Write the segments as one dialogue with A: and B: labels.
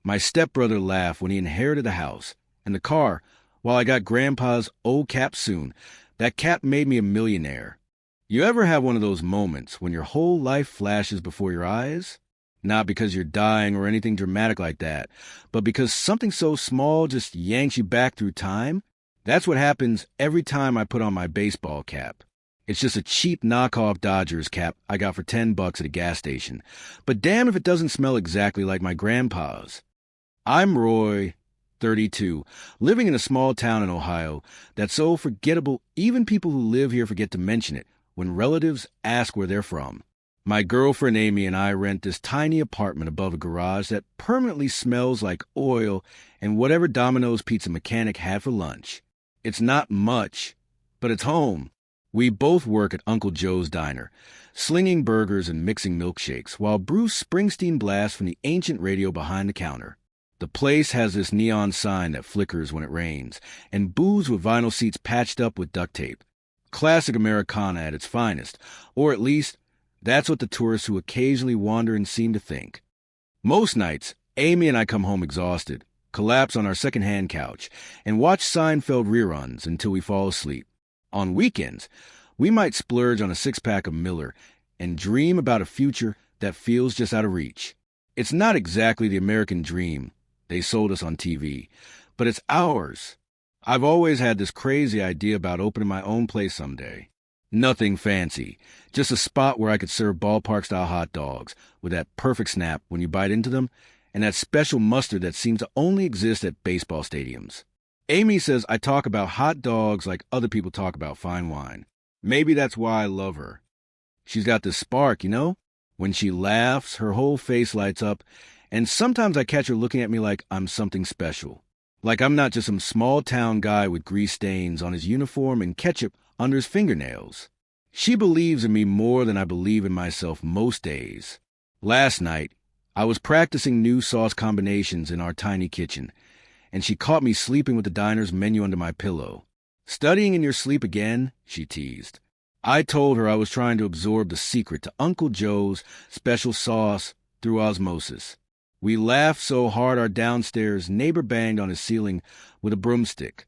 A: My stepbrother laughed when he inherited the house and the car, while I got Grandpa's old cap soon. That cap made me a millionaire. You ever have one of those moments when your whole life flashes before your eyes? Not because you're dying or anything dramatic like that, but because something so small just yanks you back through time? That's what happens every time I put on my baseball cap. It's just a cheap knockoff Dodgers cap I got for $10 at a gas station. But damn if it doesn't smell exactly like my grandpa's. I'm Roy, 32, living in a small town in Ohio that's so forgettable even people who live here forget to mention it when relatives ask where they're from. My girlfriend Amy and I rent this tiny apartment above a garage that permanently smells like oil and whatever Domino's pizza mechanic had for lunch. It's not much, but it's home. We both work at Uncle Joe's Diner, slinging burgers and mixing milkshakes, while Bruce Springsteen blasts from the ancient radio behind the counter. The place has this neon sign that flickers when it rains, and booths with vinyl seats patched up with duct tape. Classic Americana at its finest, or at least, that's what the tourists who occasionally wander in seem to think. Most nights, Amy and I come home exhausted, collapse on our second-hand couch, and watch Seinfeld reruns until we fall asleep. On weekends, we might splurge on a six-pack of Miller and dream about a future that feels just out of reach. It's not exactly the American dream they sold us on TV, but it's ours. I've always had this crazy idea about opening my own place someday. Nothing fancy, just a spot where I could serve ballpark-style hot dogs with that perfect snap when you bite into them and that special mustard that seems to only exist at baseball stadiums. Amy says I talk about hot dogs like other people talk about fine wine. Maybe that's why I love her. She's got this spark, you know? When she laughs, her whole face lights up, and sometimes I catch her looking at me like I'm something special. Like I'm not just some small-town guy with grease stains on his uniform and ketchup under his fingernails. She believes in me more than I believe in myself most days. Last night, I was practicing new sauce combinations in our tiny kitchen, and she caught me sleeping with the diner's menu under my pillow. "Studying in your sleep again?" she teased. I told her I was trying to absorb the secret to Uncle Joe's special sauce through osmosis. We laughed so hard our downstairs neighbor banged on his ceiling with a broomstick.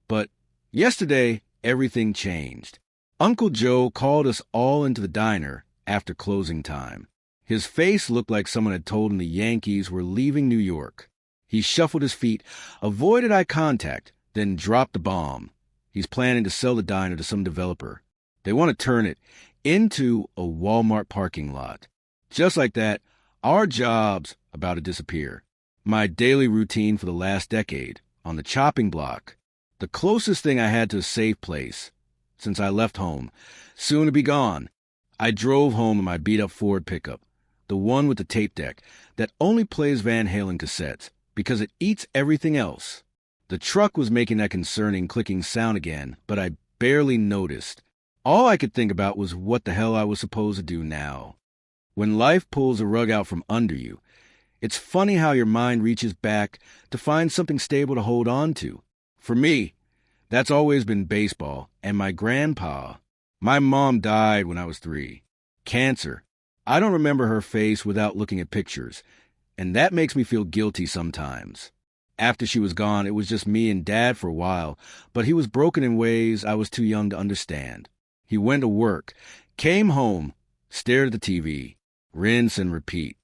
A: But yesterday, everything changed. Uncle Joe called us all into the diner after closing time. His face looked like someone had told him the Yankees were leaving New York. He shuffled his feet, avoided eye contact, then dropped the bomb. He's planning to sell the diner to some developer. They want to turn it into a Walmart parking lot. Just like that, our job's about to disappear. My daily routine for the last decade, on the chopping block, the closest thing I had to a safe place since I left home, soon to be gone. I drove home in my beat-up Ford pickup, the one with the tape deck that only plays Van Halen cassettes because it eats everything else. The truck was making that concerning clicking sound again, but I barely noticed. All I could think about was what the hell I was supposed to do now. When life pulls a rug out from under you, it's funny how your mind reaches back to find something stable to hold on to. For me, that's always been baseball and my grandpa. My mom died when I was 3. Cancer. I don't remember her face without looking at pictures, and that makes me feel guilty sometimes. After she was gone, it was just me and Dad for a while, but he was broken in ways I was too young to understand. He went to work, came home, stared at the TV, rinse and repeat.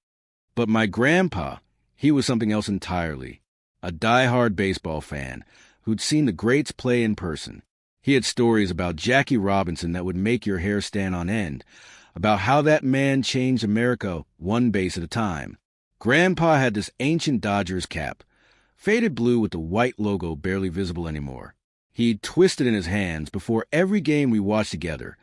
A: But my grandpa, he was something else entirely. A die-hard baseball fan who'd seen the greats play in person. He had stories about Jackie Robinson that would make your hair stand on end, about how that man changed America one base at a time. Grandpa had this ancient Dodgers cap, faded blue with the white logo barely visible anymore. He'd twist it in his hands before every game we watched together,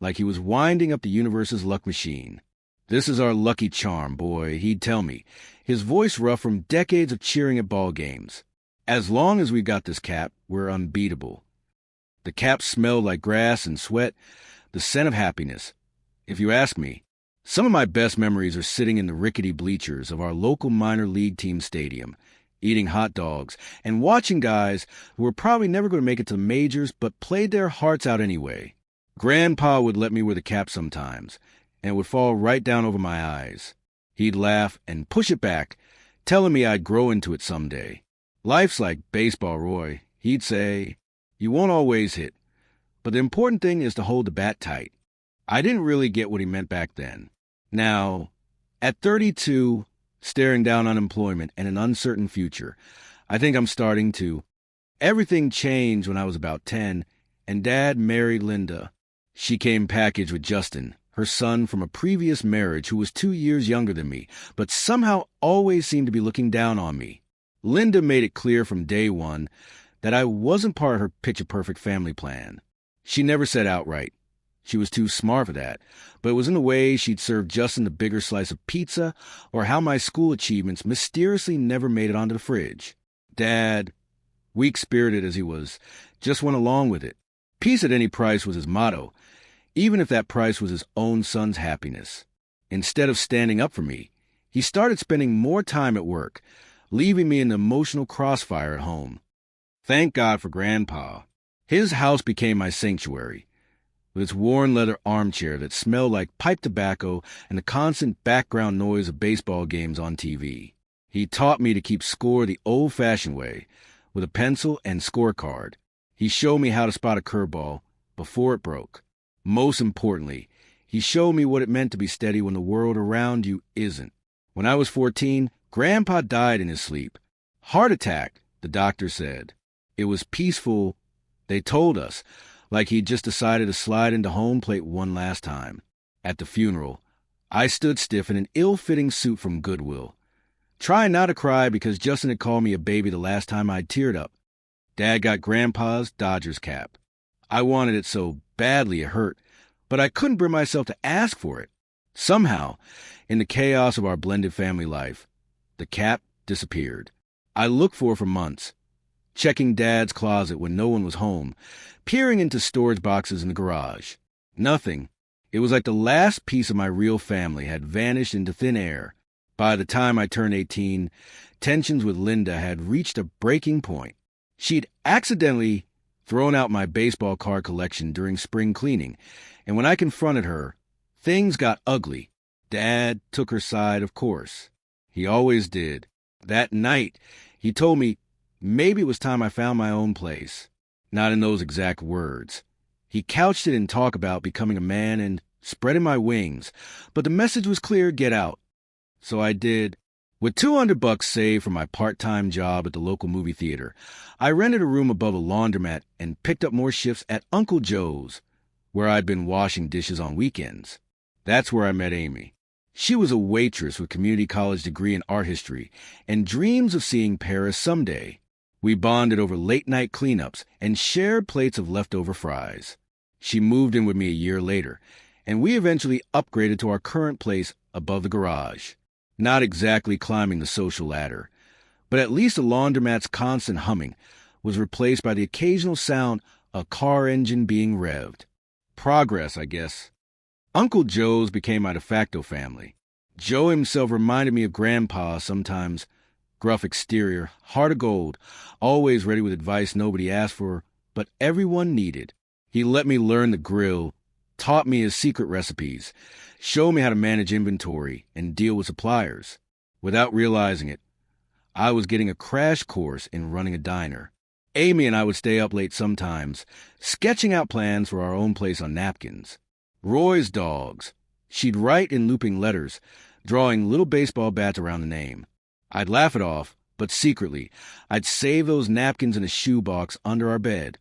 A: like he was winding up the universe's luck machine. "This is our lucky charm, boy," he'd tell me, his voice rough from decades of cheering at ball games. "As long as we've got this cap, we're unbeatable." The cap smelled like grass and sweat, the scent of happiness. If you ask me, some of my best memories are sitting in the rickety bleachers of our local minor league team stadium, eating hot dogs, and watching guys who were probably never going to make it to the majors but played their hearts out anyway. Grandpa would let me wear the cap sometimes, and it would fall right down over my eyes. He'd laugh and push it back, telling me I'd grow into it someday. Life's like baseball, Roy. He'd say, you won't always hit, but the important thing is to hold the bat tight. I didn't really get what he meant back then. Now, at 32, staring down unemployment and an uncertain future, I think I'm starting to. Everything changed when I was about 10, and Dad married Linda. She came packaged with Justin, her son from a previous marriage who was 2 years younger than me, but somehow always seemed to be looking down on me. Linda made it clear from day one that I wasn't part of her picture-perfect family plan. She never said outright. She was too smart for that, but it was in the way she'd serve Justin the bigger slice of pizza or how my school achievements mysteriously never made it onto the fridge. Dad, weak-spirited as he was, just went along with it. Peace at any price was his motto, even if that price was his own son's happiness. Instead of standing up for me, he started spending more time at work, leaving me in the emotional crossfire at home. Thank God for Grandpa. His house became my sanctuary, with its worn leather armchair that smelled like pipe tobacco and the constant background noise of baseball games on TV. He taught me to keep score the old-fashioned way, with a pencil and scorecard. He showed me how to spot a curveball before it broke. Most importantly, he showed me what it meant to be steady when the world around you isn't. When I was 14, Grandpa died in his sleep. Heart attack, the doctor said. It was peaceful, they told us, like he'd just decided to slide into home plate one last time. At the funeral, I stood stiff in an ill-fitting suit from Goodwill, trying not to cry because Justin had called me a baby the last time I'd teared up. Dad got Grandpa's Dodgers cap. I wanted it so badly it hurt, but I couldn't bring myself to ask for it. Somehow, in the chaos of our blended family life, the cap disappeared. I looked for it for months, checking Dad's closet when no one was home, peering into storage boxes in the garage. Nothing. It was like the last piece of my real family had vanished into thin air. By the time I turned 18, tensions with Linda had reached a breaking point. She'd accidentally thrown out my baseball card collection during spring cleaning, and when I confronted her, things got ugly. Dad took her side, of course. He always did. That night, he told me maybe it was time I found my own place. Not in those exact words. He couched it in talk about becoming a man and spreading my wings, but the message was clear: get out. So I did. With $200 saved from my part-time job at the local movie theater, I rented a room above a laundromat and picked up more shifts at Uncle Joe's, where I'd been washing dishes on weekends. That's where I met Amy. She was a waitress with community college degree in art history and dreams of seeing Paris someday. We bonded over late-night cleanups and shared plates of leftover fries. She moved in with me a year later, and we eventually upgraded to our current place above the garage. Not exactly climbing the social ladder, but at least the laundromat's constant humming was replaced by the occasional sound of a car engine being revved. Progress, I guess. Uncle Joe's became my de facto family. Joe himself reminded me of Grandpa sometimes. Gruff exterior, heart of gold, always ready with advice nobody asked for, but everyone needed. He let me learn the grill, taught me his secret recipes, showed me how to manage inventory and deal with suppliers. Without realizing it, I was getting a crash course in running a diner. Amy and I would stay up late sometimes, sketching out plans for our own place on napkins. Roy's dogs. She'd write in looping letters, drawing little baseball bats around the name. I'd laugh it off, but secretly, I'd save those napkins in a shoebox under our bed.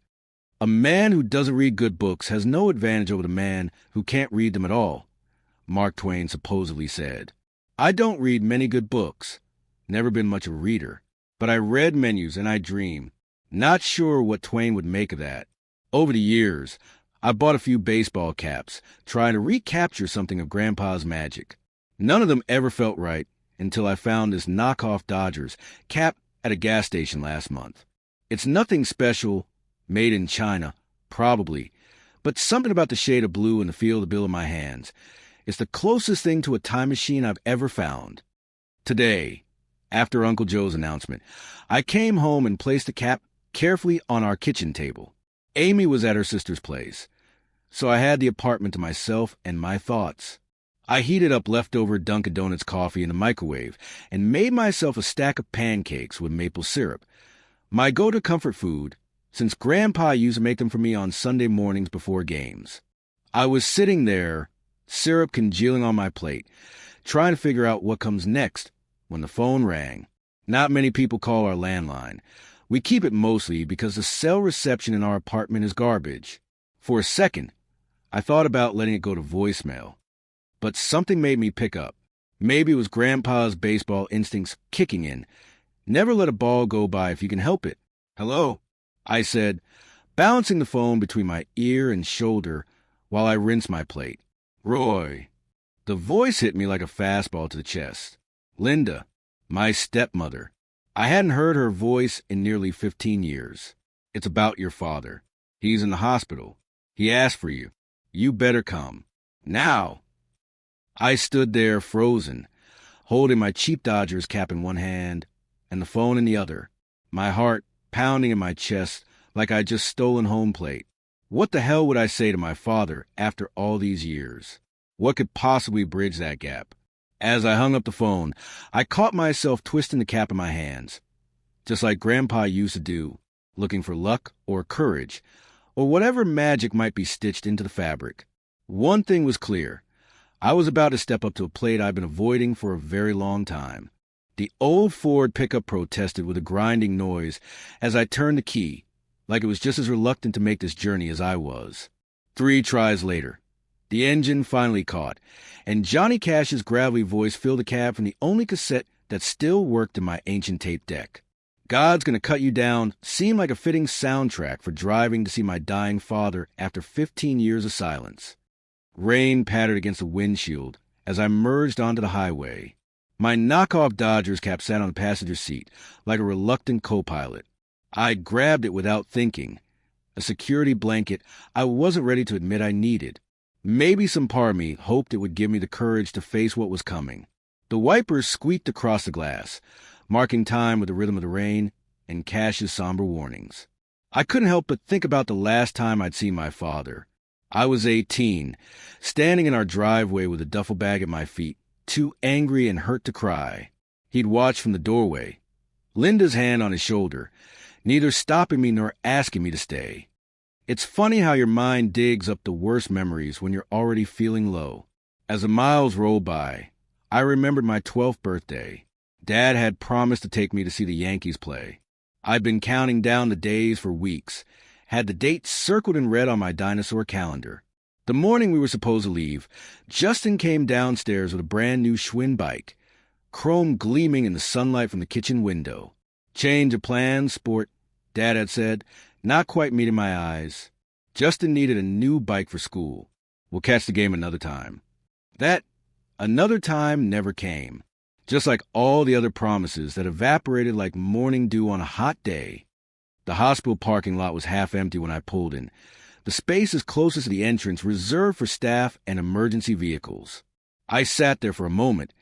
A: A man who doesn't read good books has no advantage over the man who can't read them at all, Mark Twain supposedly said. I don't read many good books, never been much of a reader, but I read menus and I dream. Not sure what Twain would make of that. Over the years, I bought a few baseball caps, trying to recapture something of Grandpa's magic. None of them ever felt right until I found this knockoff Dodgers cap at a gas station last month. It's nothing special, made in China, probably, but something about the shade of blue and the feel of the bill in my hands. It's the closest thing to a time machine I've ever found. Today, after Uncle Joe's announcement, I came home and placed the cap carefully on our kitchen table. Amy was at her sister's place, so I had the apartment to myself and my thoughts. I heated up leftover Dunkin' Donuts coffee in the microwave and made myself a stack of pancakes with maple syrup. My go-to comfort food, since Grandpa used to make them for me on Sunday mornings before games. I was sitting there, syrup congealing on my plate, trying to figure out what comes next when the phone rang. Not many people call our landline. We keep it mostly because the cell reception in our apartment is garbage. For a second, I thought about letting it go to voicemail. But something made me pick up. Maybe it was Grandpa's baseball instincts kicking in. Never let a ball go by if you can help it. "Hello," I said, balancing the phone between my ear and shoulder while I rinsed my plate. "Roy." The voice hit me like a fastball to the chest. Linda, my stepmother. I hadn't heard her voice in nearly 15 years. "It's about your father. He's in the hospital. He asked for you. You better come. Now." I stood there frozen, holding my cheap Dodgers cap in one hand and the phone in the other, my heart pounding in my chest like I'd just stolen home plate. What the hell would I say to my father after all these years? What could possibly bridge that gap? As I hung up the phone, I caught myself twisting the cap in my hands, just like Grandpa used to do, looking for luck or courage, or whatever magic might be stitched into the fabric. One thing was clear. I was about to step up to a plate I've been avoiding for a very long time. The old Ford pickup protested with a grinding noise as I turned the key, like it was just as reluctant to make this journey as I was. 3 tries later, the engine finally caught, and Johnny Cash's gravelly voice filled the cab from the only cassette that still worked in my ancient tape deck. "God's Gonna Cut You Down" seemed like a fitting soundtrack for driving to see my dying father after 15 years of silence. Rain pattered against the windshield as I merged onto the highway. My knockoff Dodgers cap sat on the passenger seat like a reluctant co-pilot. I grabbed it without thinking, a security blanket I wasn't ready to admit I needed. Maybe some part of me hoped it would give me the courage to face what was coming. The wipers squeaked across the glass, marking time with the rhythm of the rain and Cash's somber warnings. I couldn't help but think about the last time I'd seen my father. I was 18, standing in our driveway with a duffel bag at my feet, too angry and hurt to cry. He'd watched from the doorway, Linda's hand on his shoulder, neither stopping me nor asking me to stay. It's funny how your mind digs up the worst memories when you're already feeling low. As the miles rolled by, I remembered my 12th birthday. Dad had promised to take me to see the Yankees play. I'd been counting down the days for weeks, had the date circled in red on my dinosaur calendar. The morning we were supposed to leave, Justin came downstairs with a brand new Schwinn bike, chrome gleaming in the sunlight from the kitchen window. "Change of plans, sport," Dad had said, not quite meeting my eyes. Justin needed a new bike for school. "We'll catch the game another time." That another time never came, just like all the other promises that evaporated like morning dew on a hot day. The hospital parking lot was half empty when I pulled in, the spaces closest to the entrance reserved for staff and emergency vehicles. I sat there for a moment,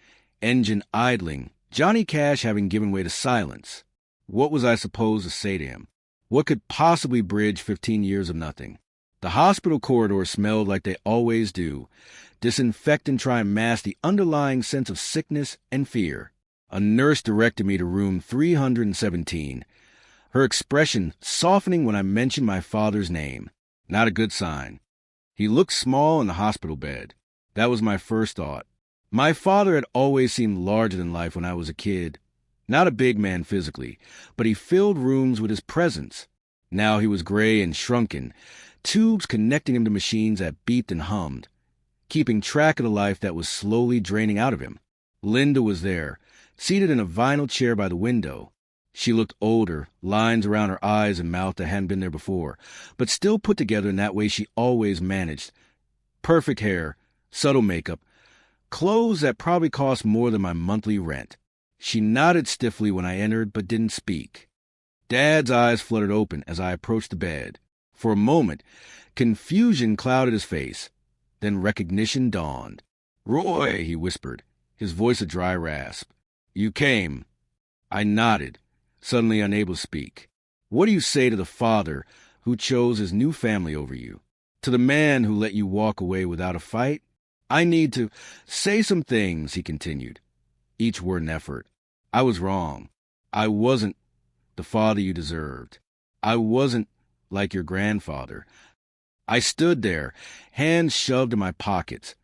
A: engine idling, Johnny Cash having given way to silence. What was I supposed to say to him? What could possibly bridge 15 years of nothing? The hospital corridors smelled like they always do, disinfect and try and mask the underlying sense of sickness and fear. A nurse directed me to room 317, her expression softening when I mentioned my father's name. Not a good sign. He looked small in the hospital bed. That was my first thought. My father had always seemed larger than life when I was a kid. Not a big man physically, but he filled rooms with his presence. Now he was gray and shrunken, tubes connecting him to machines that beeped and hummed, keeping track of the life that was slowly draining out of him. Linda was there, seated in a vinyl chair by the window. She looked older, lines around her eyes and mouth that hadn't been there before, but still put together in that way she always managed. Perfect hair, subtle makeup, clothes that probably cost more than my monthly rent. She nodded stiffly when I entered, but didn't speak. Dad's eyes fluttered open as I approached the bed. For a moment, confusion clouded his face. Then recognition dawned. "Roy," he whispered, his voice a dry rasp. "You came." I nodded, suddenly unable to speak. What do you say to the father who chose his new family over you? To the man who let you walk away without a fight? I need to say some things, he continued, each word an effort. I was wrong. I wasn't the father you deserved. I wasn't like your grandfather. I stood there, hands shoved in my pockets,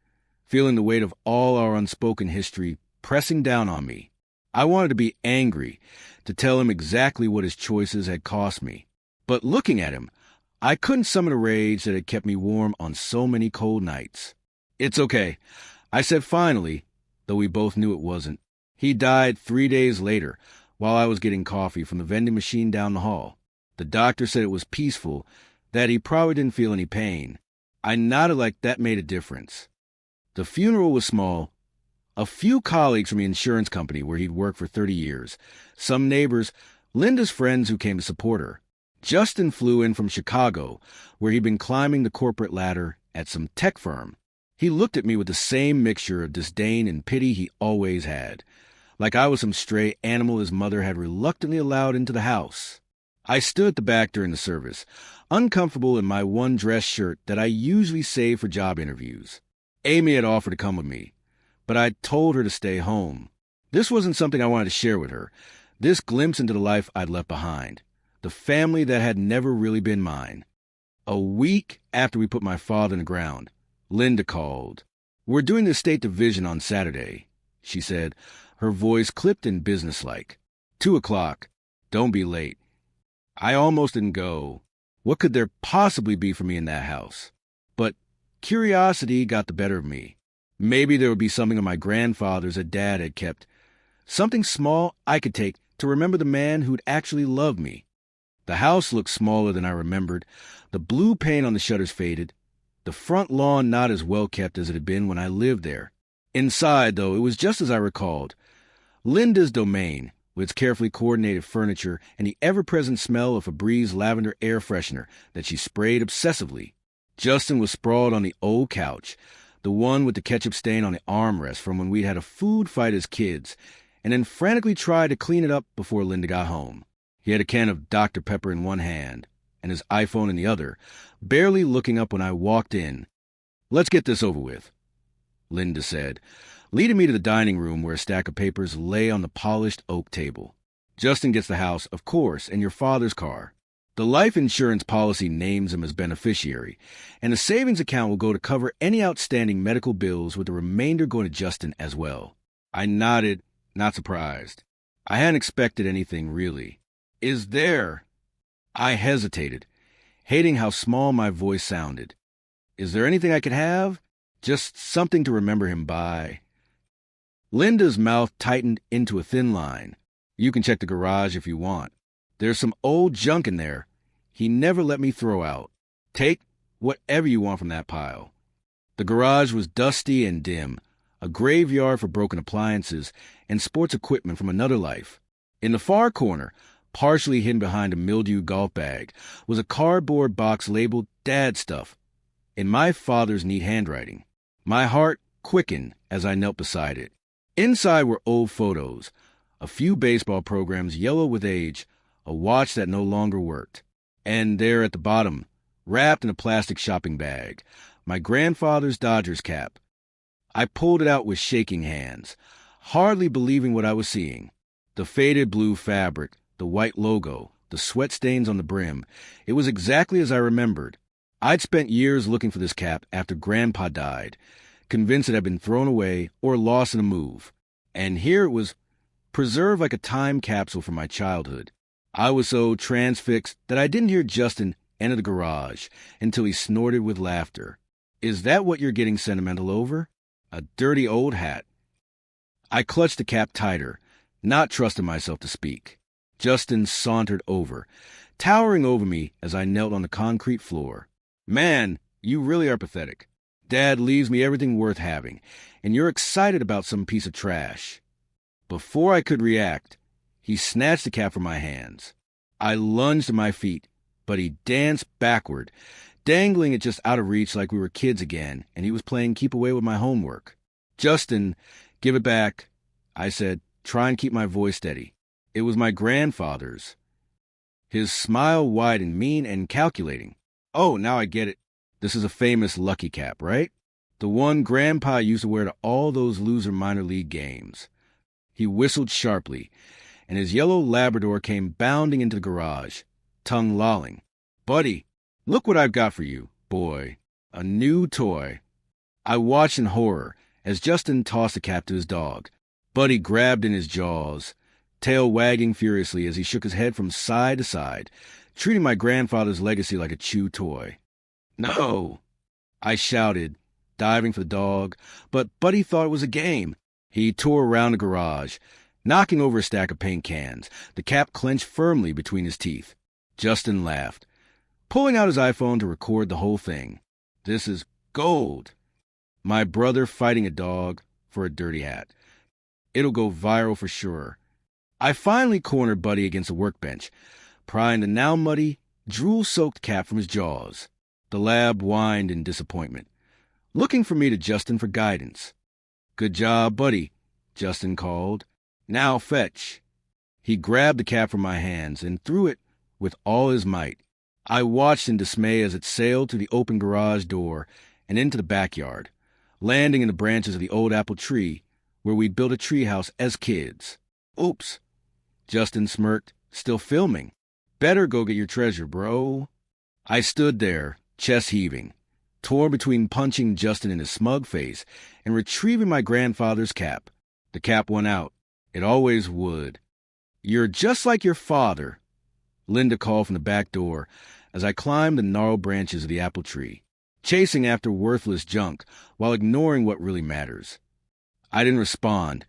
A: feeling the weight of all our unspoken history pressing down on me. I wanted to be angry, to tell him exactly what his choices had cost me. But looking at him, I couldn't summon a rage that had kept me warm on so many cold nights. It's okay, I said finally, though we both knew it wasn't. He died 3 days later, while I was getting coffee from the vending machine down the hall. The doctor said it was peaceful, that he probably didn't feel any pain. I nodded like that made a difference. The funeral was small. A few colleagues from the insurance company where he'd worked for 30 years, some neighbors, Linda's friends who came to support her. Justin flew in from Chicago, where he'd been climbing the corporate ladder at some tech firm. He looked at me with the same mixture of disdain and pity he always had, like I was some stray animal his mother had reluctantly allowed into the house. I stood at the back during the service, uncomfortable in my one dress shirt that I usually save for job interviews. Amy had offered to come with me, but I told her to stay home. This wasn't something I wanted to share with her, this glimpse into the life I'd left behind, the family that had never really been mine. A week after we put my father in the ground, Linda called. We're doing the state division on Saturday, she said, her voice clipped and businesslike. 2:00. Don't be late. I almost didn't go. What could there possibly be for me in that house? But curiosity got the better of me. Maybe there would be something of my grandfather's that Dad had kept. Something small I could take to remember the man who'd actually loved me. The house looked smaller than I remembered. The blue paint on the shutters faded. The front lawn not as well kept as it had been when I lived there. Inside, though, it was just as I recalled. Linda's domain, with its carefully coordinated furniture and the ever-present smell of Febreze lavender air freshener that she sprayed obsessively. Justin was sprawled on the old couch, the one with the ketchup stain on the armrest from when we'd had a food fight as kids, and then frantically tried to clean it up before Linda got home. He had a can of Dr. Pepper in one hand and his iPhone in the other, barely looking up when I walked in. Let's get this over with, Linda said, leading me to the dining room where a stack of papers lay on the polished oak table. Justin gets the house, of course, and your father's car. The life insurance policy names him as beneficiary, and the savings account will go to cover any outstanding medical bills, with the remainder going to Justin as well. I nodded, not surprised. I hadn't expected anything, really. Is there? I hesitated, hating how small my voice sounded. Is there anything I could have? Just something to remember him by. Linda's mouth tightened into a thin line. You can check the garage if you want. There's some old junk in there he never let me throw out. Take whatever you want from that pile. The garage was dusty and dim, a graveyard for broken appliances and sports equipment from another life. In the far corner, partially hidden behind a mildewed golf bag, was a cardboard box labeled Dad Stuff, in my father's neat handwriting. My heart quickened as I knelt beside it. Inside were old photos, a few baseball programs yellow with age, a watch that no longer worked. And there at the bottom, wrapped in a plastic shopping bag, my grandfather's Dodgers cap. I pulled it out with shaking hands, hardly believing what I was seeing. The faded blue fabric, the white logo, the sweat stains on the brim. It was exactly as I remembered. I'd spent years looking for this cap after Grandpa died, convinced it had been thrown away or lost in a move. And here it was, preserved like a time capsule from my childhood. I was so transfixed that I didn't hear Justin enter the garage until he snorted with laughter. Is that what you're getting sentimental over? A dirty old hat. I clutched the cap tighter, not trusting myself to speak. Justin sauntered over, towering over me as I knelt on the concrete floor. Man, you really are pathetic. Dad leaves me everything worth having, and you're excited about some piece of trash. Before I could react, he snatched the cap from my hands. I lunged to my feet, but he danced backward, dangling it just out of reach like we were kids again, and he was playing keep away with my homework. Justin, give it back, I said, trying to keep my voice steady. It was my grandfather's. His smile widened, mean and calculating. Oh, now I get it. This is a famous lucky cap, right? The one Grandpa used to wear to all those loser minor league games. He whistled sharply, and his yellow Labrador came bounding into the garage, tongue lolling. "Buddy, look what I've got for you, boy. A new toy." I watched in horror as Justin tossed the cap to his dog. Buddy grabbed in his jaws, tail wagging furiously as he shook his head from side to side, treating my grandfather's legacy like a chew toy. "No!" I shouted, diving for the dog, but Buddy thought it was a game. He tore around the garage, knocking over a stack of paint cans, the cap clenched firmly between his teeth. Justin laughed, pulling out his iPhone to record the whole thing. This is gold. My brother fighting a dog for a dirty hat. It'll go viral for sure. I finally cornered Buddy against a workbench, prying the now muddy, drool-soaked cap from his jaws. The lab whined in disappointment, looking from me to Justin for guidance. "Good job, Buddy," Justin called. "Now fetch." He grabbed the cap from my hands and threw it with all his might. I watched in dismay as it sailed through the open garage door and into the backyard, landing in the branches of the old apple tree where we'd built a treehouse as kids. "Oops." Justin smirked, still filming. "Better go get your treasure, bro." I stood there, chest heaving, torn between punching Justin in his smug face and retrieving my grandfather's cap. The cap won out. It always would. "You're just like your father," Linda called from the back door as I climbed the gnarled branches of the apple tree, chasing after worthless junk while ignoring what really matters. I didn't respond,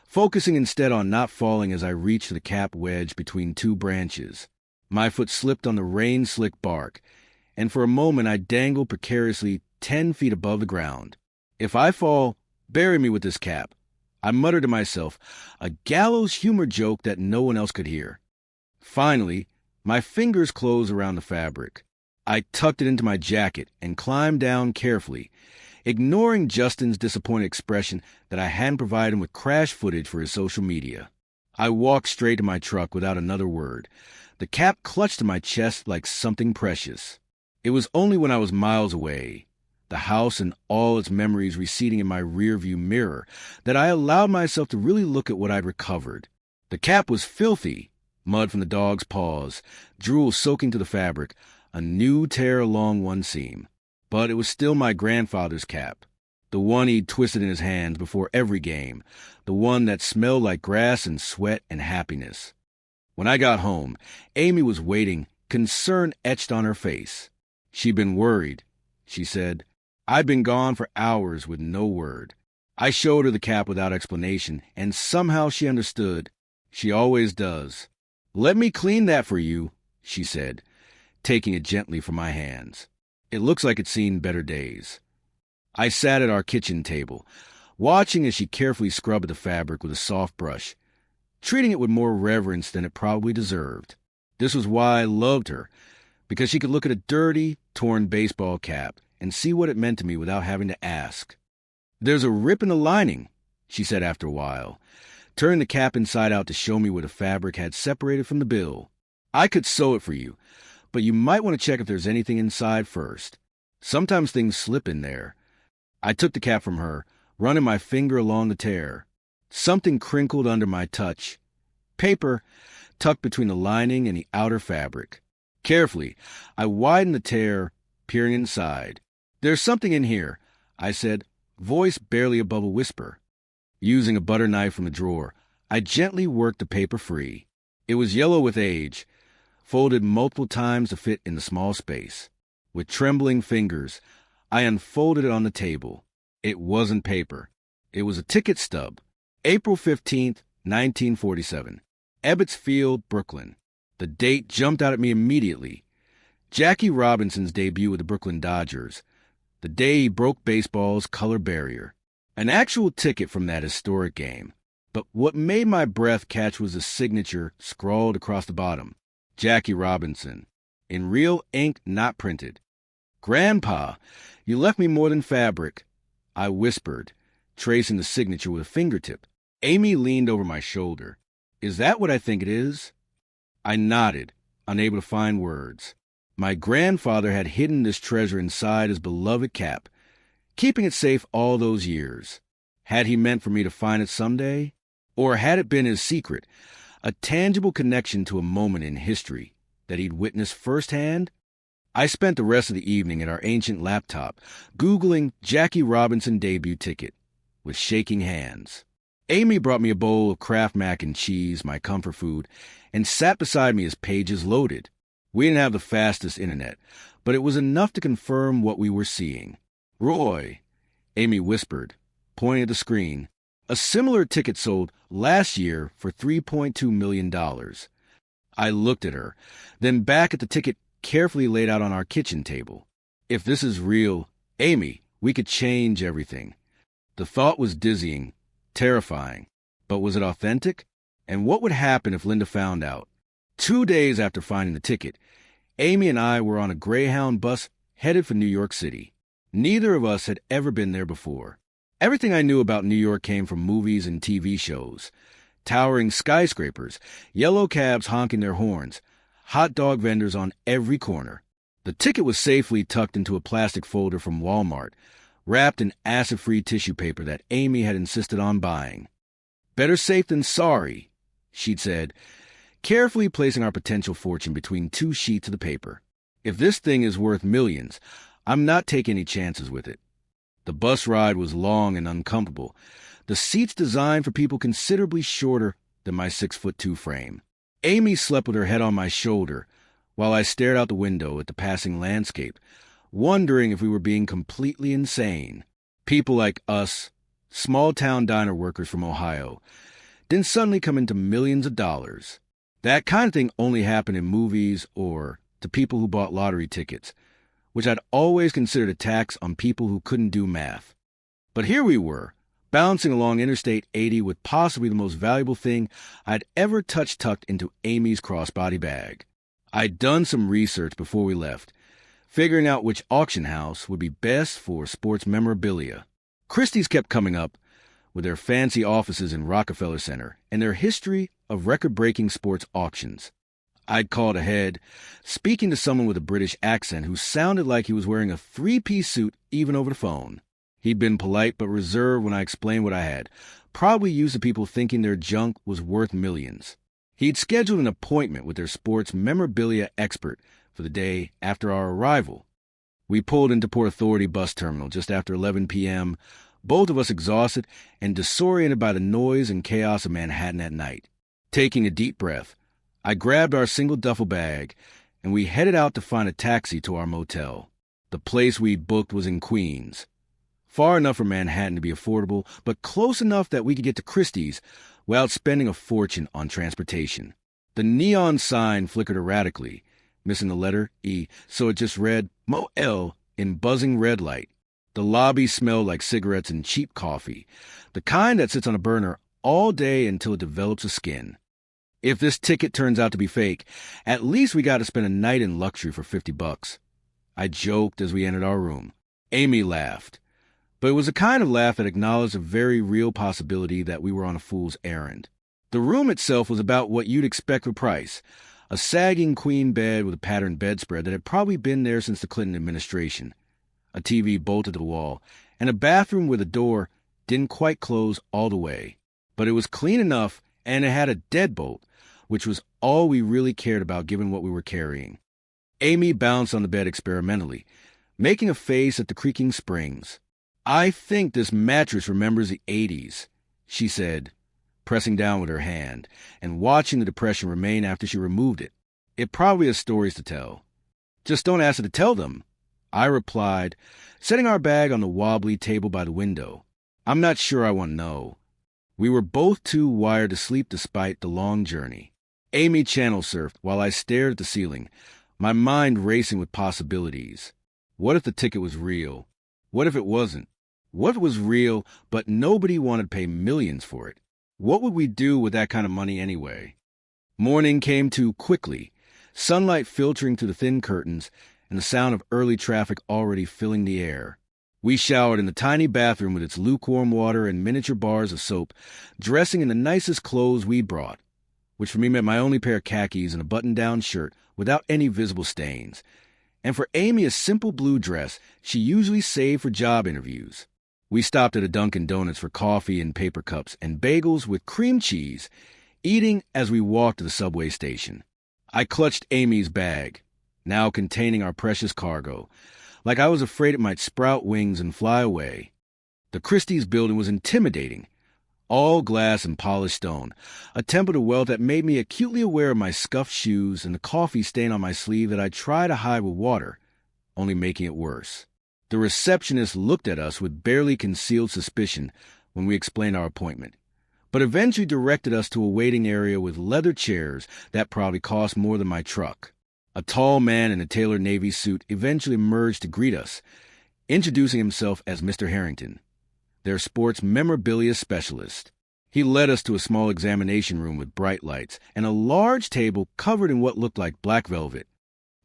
A: focusing instead on not falling as I reached the cap wedge between two branches. My foot slipped on the rain-slick bark, and for a moment I dangled precariously 10 feet above the ground. If I fall, bury me with this cap, I muttered to myself, a gallows humor joke that no one else could hear. Finally, my fingers closed around the fabric. I tucked it into my jacket and climbed down carefully, ignoring Justin's disappointed expression that I hadn't provided him with crash footage for his social media. I walked straight to my truck without another word, the cap clutched to my chest like something precious. It was only when I was miles away, the house and all its memories receding in my rearview mirror, that I allowed myself to really look at what I'd recovered. The cap was filthy, mud from the dog's paws, drool soaking to the fabric, a new tear along one seam. But it was still my grandfather's cap, the one he'd twisted in his hands before every game, the one that smelled like grass and sweat and happiness. When I got home, Amy was waiting, concern etched on her face. "She'd been worried," she said. "I'd been gone for hours with no word." I showed her the cap without explanation, and somehow she understood. She always does. "Let me clean that for you," she said, taking it gently from my hands. It looks like it's seen better days. I sat at our kitchen table, watching as she carefully scrubbed the fabric with a soft brush, treating it with more reverence than it probably deserved. This was why I loved her, because she could look at a dirty, torn baseball cap and see what it meant to me without having to ask. "There's a rip in the lining," she said after a while, turning the cap inside out to show me where the fabric had separated from the bill. "I could sew it for you, but you might want to check if there's anything inside first. Sometimes things slip in there." I took the cap from her, running my finger along the tear. Something crinkled under my touch. Paper tucked between the lining and the outer fabric. Carefully, I widened the tear, peering inside. "There's something in here," I said, voice barely above a whisper. Using a butter knife from the drawer, I gently worked the paper free. It was yellow with age, folded multiple times to fit in the small space. With trembling fingers, I unfolded it on the table. It wasn't paper. It was a ticket stub. April 15th, 1947. Ebbets Field, Brooklyn. The date jumped out at me immediately. Jackie Robinson's debut with the Brooklyn Dodgers. The day he broke baseball's color barrier. An actual ticket from that historic game. But what made my breath catch was the signature scrawled across the bottom. Jackie Robinson. In real ink, not printed. "Grandpa, you left me more than fabric," I whispered, tracing the signature with a fingertip. Amy leaned over my shoulder. "Is that what I think it is?" I nodded, unable to find words. My grandfather had hidden this treasure inside his beloved cap. keeping it safe all those years. Had he meant for me to find it someday? Or had it been his secret, a tangible connection to a moment in history that he'd witnessed firsthand? I spent the rest of the evening at our ancient laptop, Googling Jackie Robinson debut ticket, with shaking hands. Amy brought me a bowl of Kraft mac and cheese, my comfort food, and sat beside me as pages loaded. We didn't have the fastest internet, but it was enough to confirm what we were seeing. "Roy," Amy whispered, pointing at the screen, "a similar ticket sold last year for $3.2 million. I looked at her, then back at the ticket carefully laid out on our kitchen table. If this is real, Amy, we could change everything. The thought was dizzying, terrifying. But was it authentic? And what would happen if Linda found out? 2 days after finding the ticket, Amy and I were on a Greyhound bus headed for New York City. Neither of us had ever been there before. Everything I knew about New York came from movies and TV shows. Towering skyscrapers, yellow cabs honking their horns, hot dog vendors on every corner. The ticket was safely tucked into a plastic folder from Walmart, wrapped in acid-free tissue paper that Amy had insisted on buying. "Better safe than sorry," she'd said, carefully placing our potential fortune between 2 sheets of the paper. "If this thing is worth millions, I'm not taking any chances with it." The bus ride was long and uncomfortable, the seats designed for people considerably shorter than my 6'2" frame. Amy slept with her head on my shoulder while I stared out the window at the passing landscape, wondering if we were being completely insane. People like us, small-town diner workers from Ohio, didn't suddenly come into millions of dollars. That kind of thing only happened in movies or to people who bought lottery tickets, which I'd always considered a tax on people who couldn't do math. But here we were, bouncing along Interstate 80 with possibly the most valuable thing I'd ever touched tucked into Amy's crossbody bag. I'd done some research before we left, figuring out which auction house would be best for sports memorabilia. Christie's kept coming up, with their fancy offices in Rockefeller Center and their history of record-breaking sports auctions. I'd called ahead, speaking to someone with a British accent who sounded like he was wearing a 3-piece suit even over the phone. He'd been polite but reserved when I explained what I had, probably used to people thinking their junk was worth millions. He'd scheduled an appointment with their sports memorabilia expert for the day after our arrival. We pulled into Port Authority bus terminal just after 11 p.m., both of us exhausted and disoriented by the noise and chaos of Manhattan at night. Taking a deep breath, I grabbed our single duffel bag, and we headed out to find a taxi to our motel. The place we'd booked was in Queens. Far enough from Manhattan to be affordable, but close enough that we could get to Christie's without spending a fortune on transportation. The neon sign flickered erratically, missing the letter E, so it just read Mo-El in buzzing red light. The lobby smelled like cigarettes and cheap coffee, the kind that sits on a burner all day until it develops a skin. If this ticket turns out to be fake, at least we got to spend a night in luxury for $50. I joked as we entered our room. Amy laughed, but it was a kind of laugh that acknowledged a very real possibility that we were on a fool's errand. The room itself was about what you'd expect for price, a sagging queen bed with a patterned bedspread that had probably been there since the Clinton administration, a TV bolted to the wall, and a bathroom where the door didn't quite close all the way. But it was clean enough, and it had a deadbolt, which was all we really cared about given what we were carrying. Amy bounced on the bed experimentally, making a face at the creaking springs. "I think this mattress remembers the 80s, she said, pressing down with her hand and watching the depression remain after she removed it. "It probably has stories to tell." "Just don't ask her to tell them," I replied, setting our bag on the wobbly table by the window. "I'm not sure I want to know." We were both too wired to sleep despite the long journey. Amy channel surfed while I stared at the ceiling, my mind racing with possibilities. What if the ticket was real? What if it wasn't? What if it was real, but nobody wanted to pay millions for it? What would we do with that kind of money anyway? Morning came too quickly, sunlight filtering through the thin curtains and the sound of early traffic already filling the air. We showered in the tiny bathroom with its lukewarm water and miniature bars of soap, dressing in the nicest clothes we brought, which for me meant my only pair of khakis and a button-down shirt without any visible stains, and for Amy a simple blue dress she usually saved for job interviews. We stopped at a Dunkin' Donuts for coffee in paper cups and bagels with cream cheese, eating as we walked to the subway station. I clutched Amy's bag, now containing our precious cargo, like I was afraid it might sprout wings and fly away. The Christie's building was intimidating, all glass and polished stone, a temple to wealth that made me acutely aware of my scuffed shoes and the coffee stain on my sleeve that I tried to hide with water, only making it worse. The receptionist looked at us with barely concealed suspicion when we explained our appointment, but eventually directed us to a waiting area with leather chairs that probably cost more than my truck. A tall man in a tailored navy suit eventually emerged to greet us, introducing himself as Mr. Harrington, their sports memorabilia specialist. He led us to a small examination room with bright lights and a large table covered in what looked like black velvet.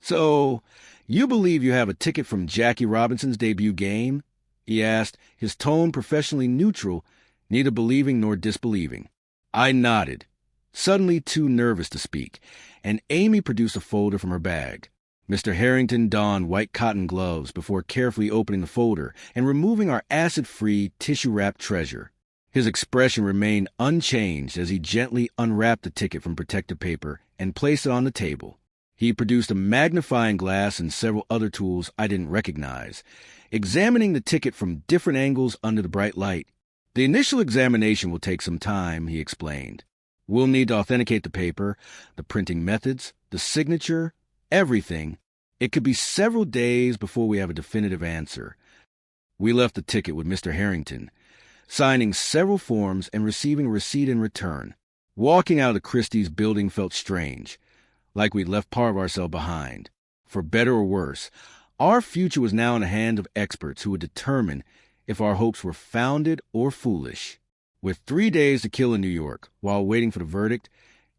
A: "So, you believe you have a ticket from Jackie Robinson's debut game?" he asked, his tone professionally neutral, neither believing nor disbelieving. I nodded, suddenly too nervous to speak, and Amy produced a folder from her bag. Mr. Harrington donned white cotton gloves before carefully opening the folder and removing our acid-free, tissue-wrapped treasure. His expression remained unchanged as he gently unwrapped the ticket from protective paper and placed it on the table. He produced a magnifying glass and several other tools I didn't recognize, examining the ticket from different angles under the bright light. "The initial examination will take some time," he explained. "We'll need to authenticate the paper, the printing methods, the signature, everything. It could be several days before we have a definitive answer." We left the ticket with Mr. Harrington, signing several forms and receiving a receipt in return. Walking out of the Christie's building felt strange, like we'd left part of ourselves behind. For better or worse, our future was now in the hands of experts who would determine if our hopes were founded or foolish. With 3 days to kill in New York, while waiting for the verdict,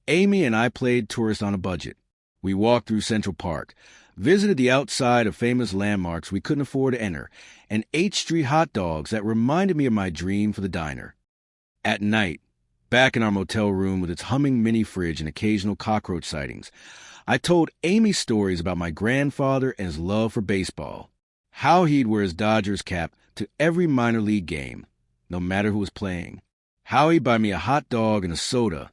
A: Amy and I played tourist on a budget. We walked through Central Park, visited the outside of famous landmarks we couldn't afford to enter, and ate street hot dogs that reminded me of my dream for the diner. At night, back in our motel room with its humming mini-fridge and occasional cockroach sightings, I told Amy stories about my grandfather and his love for baseball, how he'd wear his Dodgers cap to every minor league game, no matter who was playing, how he'd buy me a hot dog and a soda,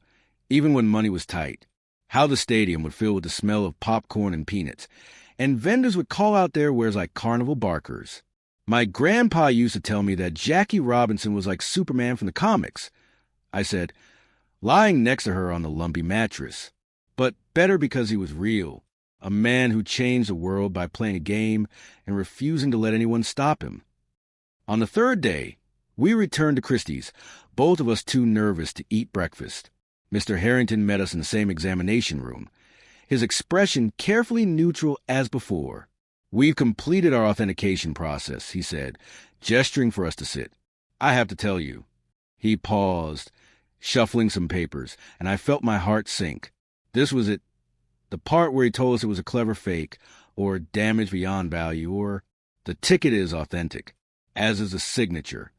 A: even when money was tight, how the stadium would fill with the smell of popcorn and peanuts, and vendors would call out their wares like carnival barkers. My grandpa used to tell me that Jackie Robinson was like Superman from the comics, I said, lying next to her on the lumpy mattress. But better because he was real, a man who changed the world by playing a game and refusing to let anyone stop him. On the third day, we returned to Christie's, both of us too nervous to eat breakfast. Mr. Harrington met us in the same examination room, his expression carefully neutral as before. "We've completed our authentication process," he said, gesturing for us to sit. "I have to tell you." He paused, shuffling some papers, and I felt my heart sink. This was it, the part where he told us it was a clever fake, or damage beyond value, or "the ticket is authentic, as is the signature."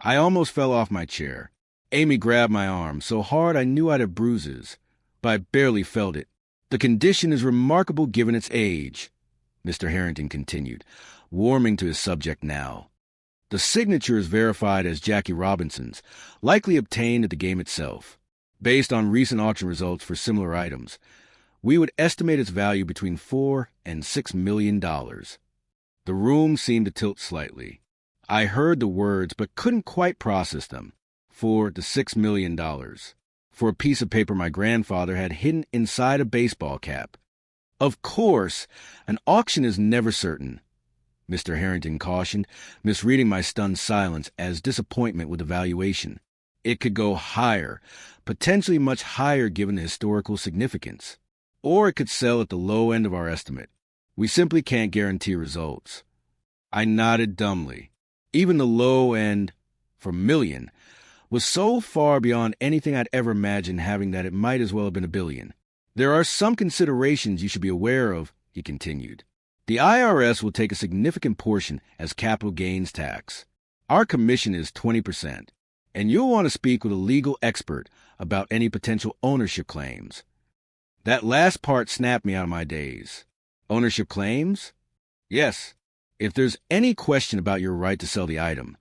A: I almost fell off my chair. Amy grabbed my arm so hard I knew I'd have bruises, but I barely felt it. "The condition is remarkable given its age," Mr. Harrington continued, warming to his subject now. "The signature is verified as Jackie Robinson's, likely obtained at the game itself. Based on recent auction results for similar items, we would estimate its value between $4 and $6 million. The room seemed to tilt slightly. I heard the words but couldn't quite process them. For the $6 million. For a piece of paper my grandfather had hidden inside a baseball cap. "Of course, an auction is never certain," Mr. Harrington cautioned, misreading my stunned silence as disappointment with the valuation. "It could go higher, potentially much higher given the historical significance. Or it could sell at the low end of our estimate. We simply can't guarantee results." I nodded dumbly. Even the low end, for million, was so far beyond anything I'd ever imagined having that it might as well have been $1 billion. "There are some considerations you should be aware of," he continued. "The IRS will take a significant portion as capital gains tax. Our commission is 20%, and you'll want to speak with a legal expert about any potential ownership claims." That last part snapped me out of my daze. "Ownership claims?" Yes, if there's any question about your right to sell the item,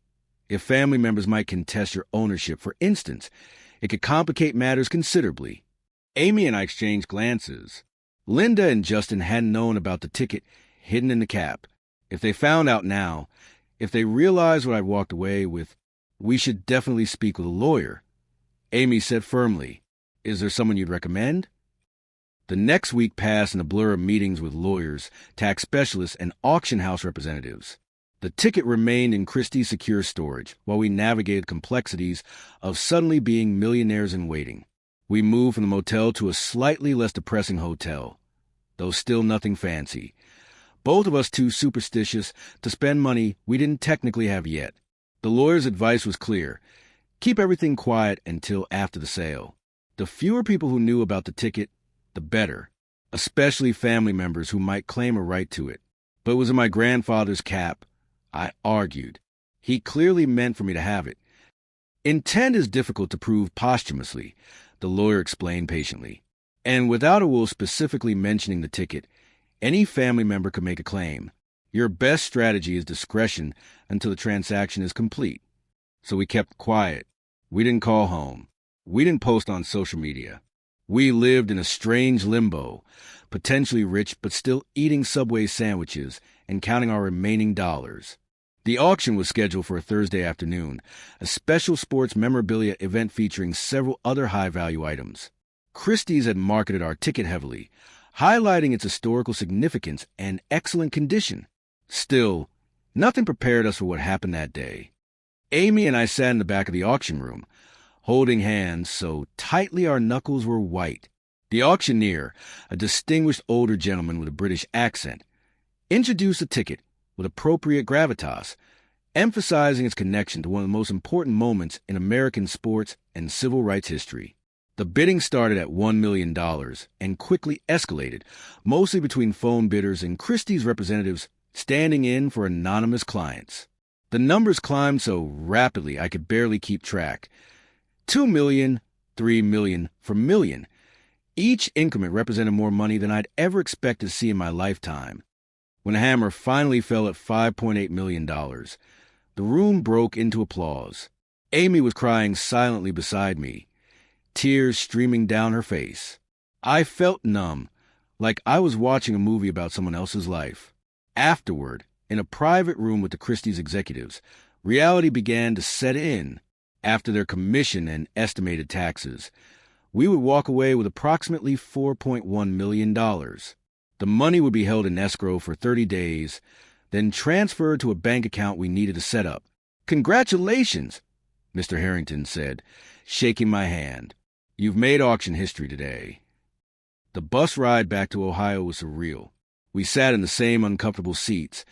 A: if family members might contest your ownership, for instance, it could complicate matters considerably. Amy and I exchanged glances. Linda and Justin hadn't known about the ticket hidden in the cap. If they found out now, if they realized what I'd walked away with, we should definitely speak with a lawyer. Amy said firmly, "Is there someone you'd recommend?" The next week passed in a blur of meetings with lawyers, tax specialists, and auction house representatives. The ticket remained in Christie's secure storage while we navigated complexities of suddenly being millionaires in waiting. We moved from the motel to a slightly less depressing hotel, though still nothing fancy. Both of us too superstitious to spend money we didn't technically have yet. The lawyer's advice was clear. Keep everything quiet until after the sale. The fewer people who knew about the ticket, the better, especially family members who might claim a right to it. But it was in my grandfather's cap, I argued. He clearly meant for me to have it. Intent is difficult to prove posthumously, the lawyer explained patiently. And without a will specifically mentioning the ticket, any family member could make a claim. Your best strategy is discretion until the transaction is complete. So we kept quiet. We didn't call home. We didn't post on social media. We lived in a strange limbo, potentially rich but still eating Subway sandwiches and counting our remaining dollars. The auction was scheduled for a Thursday afternoon, a special sports memorabilia event featuring several other high-value items. Christie's had marketed our ticket heavily, highlighting its historical significance and excellent condition. Still, nothing prepared us for what happened that day. Amy and I sat in the back of the auction room, holding hands so tightly our knuckles were white. The auctioneer, a distinguished older gentleman with a British accent, introduced the ticket with appropriate gravitas, emphasizing its connection to one of the most important moments in American sports and civil rights history. The bidding started at $1 million and quickly escalated, mostly between phone bidders and Christie's representatives standing in for anonymous clients. The numbers climbed so rapidly I could barely keep track. 2 million, 3 million for million. Each increment represented more money than I'd ever expected to see in my lifetime. When the hammer finally fell at $5.8 million, the room broke into applause. Amy was crying silently beside me, tears streaming down her face. I felt numb, like I was watching a movie about someone else's life. Afterward, in a private room with the Christie's executives, reality began to set in. After their commission and estimated taxes, we would walk away with approximately $4.1 million. The money would be held in escrow for 30 days, then transferred to a bank account we needed to set up. "Congratulations," Mr. Harrington said, shaking my hand. "You've made auction history today." The bus ride back to Ohio was surreal. We sat in the same uncomfortable seats,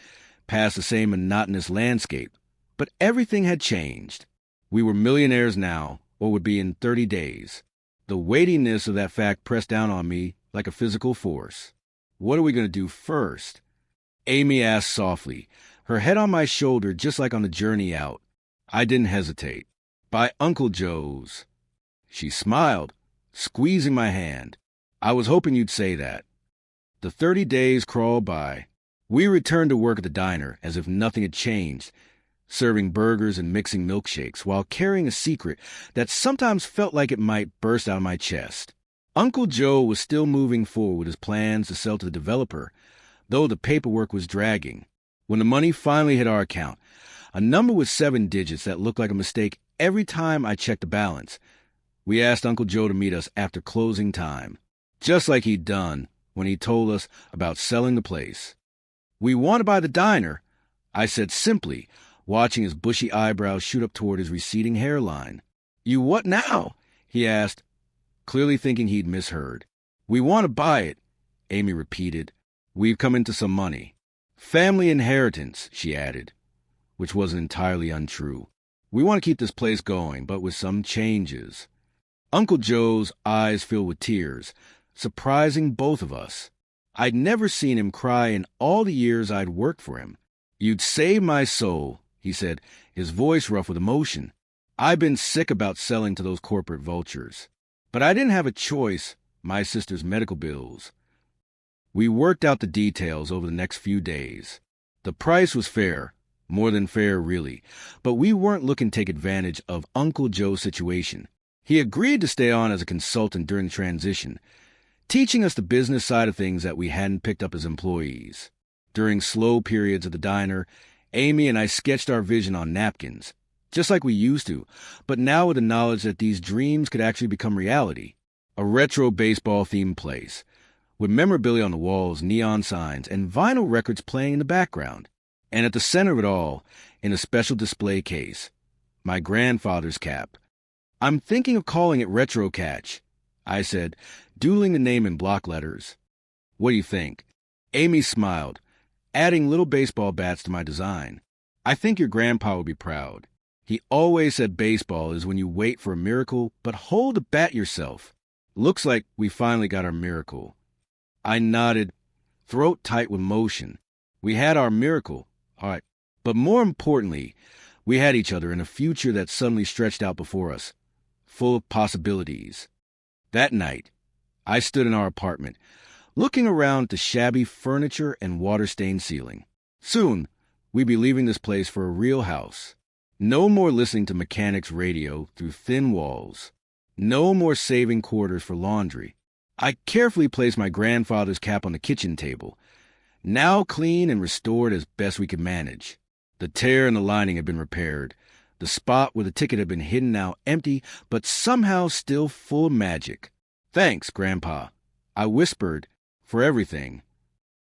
A: past the same monotonous landscape, but everything had changed. We were millionaires now, or would be in 30 days. The weightiness of that fact pressed down on me like a physical force. "What are we going to do first?" Amy asked softly, her head on my shoulder just like on the journey out. I didn't hesitate. "By Uncle Joe's." She smiled, squeezing my hand. "I was hoping you'd say that." The 30 days crawled by. We returned to work at the diner as if nothing had changed, serving burgers and mixing milkshakes while carrying a secret that sometimes felt like it might burst out of my chest. Uncle Joe was still moving forward with his plans to sell to the developer, though the paperwork was dragging. When the money finally hit our account, a number with 7 digits that looked like a mistake every time I checked the balance, we asked Uncle Joe to meet us after closing time, just like he'd done when he told us about selling the place. "We want to buy the diner," I said simply, watching his bushy eyebrows shoot up toward his receding hairline. "You what now?" he asked, clearly thinking he'd misheard. "We want to buy it," Amy repeated. "We've come into some money." "Family inheritance," she added, which wasn't entirely untrue. "We want to keep this place going, but with some changes." Uncle Joe's eyes filled with tears, surprising both of us. I'd never seen him cry in all the years I'd worked for him. "You'd save my soul," he said, his voice rough with emotion. "I've been sick about selling to those corporate vultures. But I didn't have a choice, my sister's medical bills." We worked out the details over the next few days. The price was fair, more than fair, really, but we weren't looking to take advantage of Uncle Joe's situation. He agreed to stay on as a consultant during the transition, teaching us the business side of things that we hadn't picked up as employees. During slow periods at the diner, Amy and I sketched our vision on napkins, just like we used to, but now with the knowledge that these dreams could actually become reality. A retro baseball-themed place, with memorabilia on the walls, neon signs, and vinyl records playing in the background. And at the center of it all, in a special display case, my grandfather's cap. "I'm thinking of calling it Retro Catch," I said, doodling the name in block letters. "What do you think?" Amy smiled, adding little baseball bats to my design. "I think your grandpa would be proud. He always said baseball is when you wait for a miracle, but hold the bat yourself." Looks like we finally got our miracle. I nodded, throat tight with motion. We had our miracle, all right. But more importantly, we had each other in a future that suddenly stretched out before us, full of possibilities. That night, I stood in our apartment, looking around at the shabby furniture and water-stained ceiling. Soon, we'd be leaving this place for a real house. No more listening to mechanics' radio through thin walls. No more saving quarters for laundry. I carefully placed my grandfather's cap on the kitchen table, now clean and restored as best we could manage. The tear in the lining had been repaired. The spot where the ticket had been hidden now empty, but somehow still full of magic. "Thanks, Grandpa," I whispered, "for everything."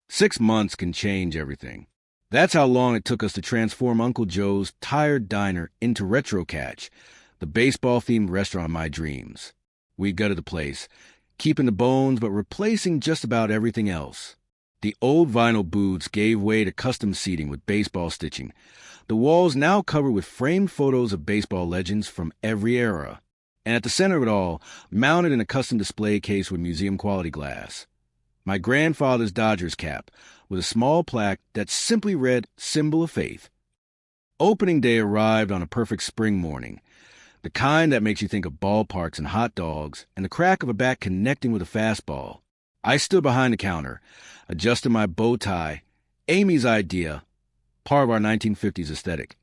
A: 6 months can change everything. That's how long it took us to transform Uncle Joe's tired diner into Retro Catch, the baseball-themed restaurant of my dreams. We gutted the place, keeping the bones but replacing just about everything else. The old vinyl booths gave way to custom seating with baseball stitching, the walls now covered with framed photos of baseball legends from every era. And at the center of it all, mounted in a custom display case with museum-quality glass, my grandfather's Dodgers cap with a small plaque that simply read, "Symbol of Faith." Opening day arrived on a perfect spring morning, the kind that makes you think of ballparks and hot dogs and the crack of a bat connecting with a fastball. I stood behind the counter, adjusted my bow tie, Amy's idea, part of our 1950s aesthetic,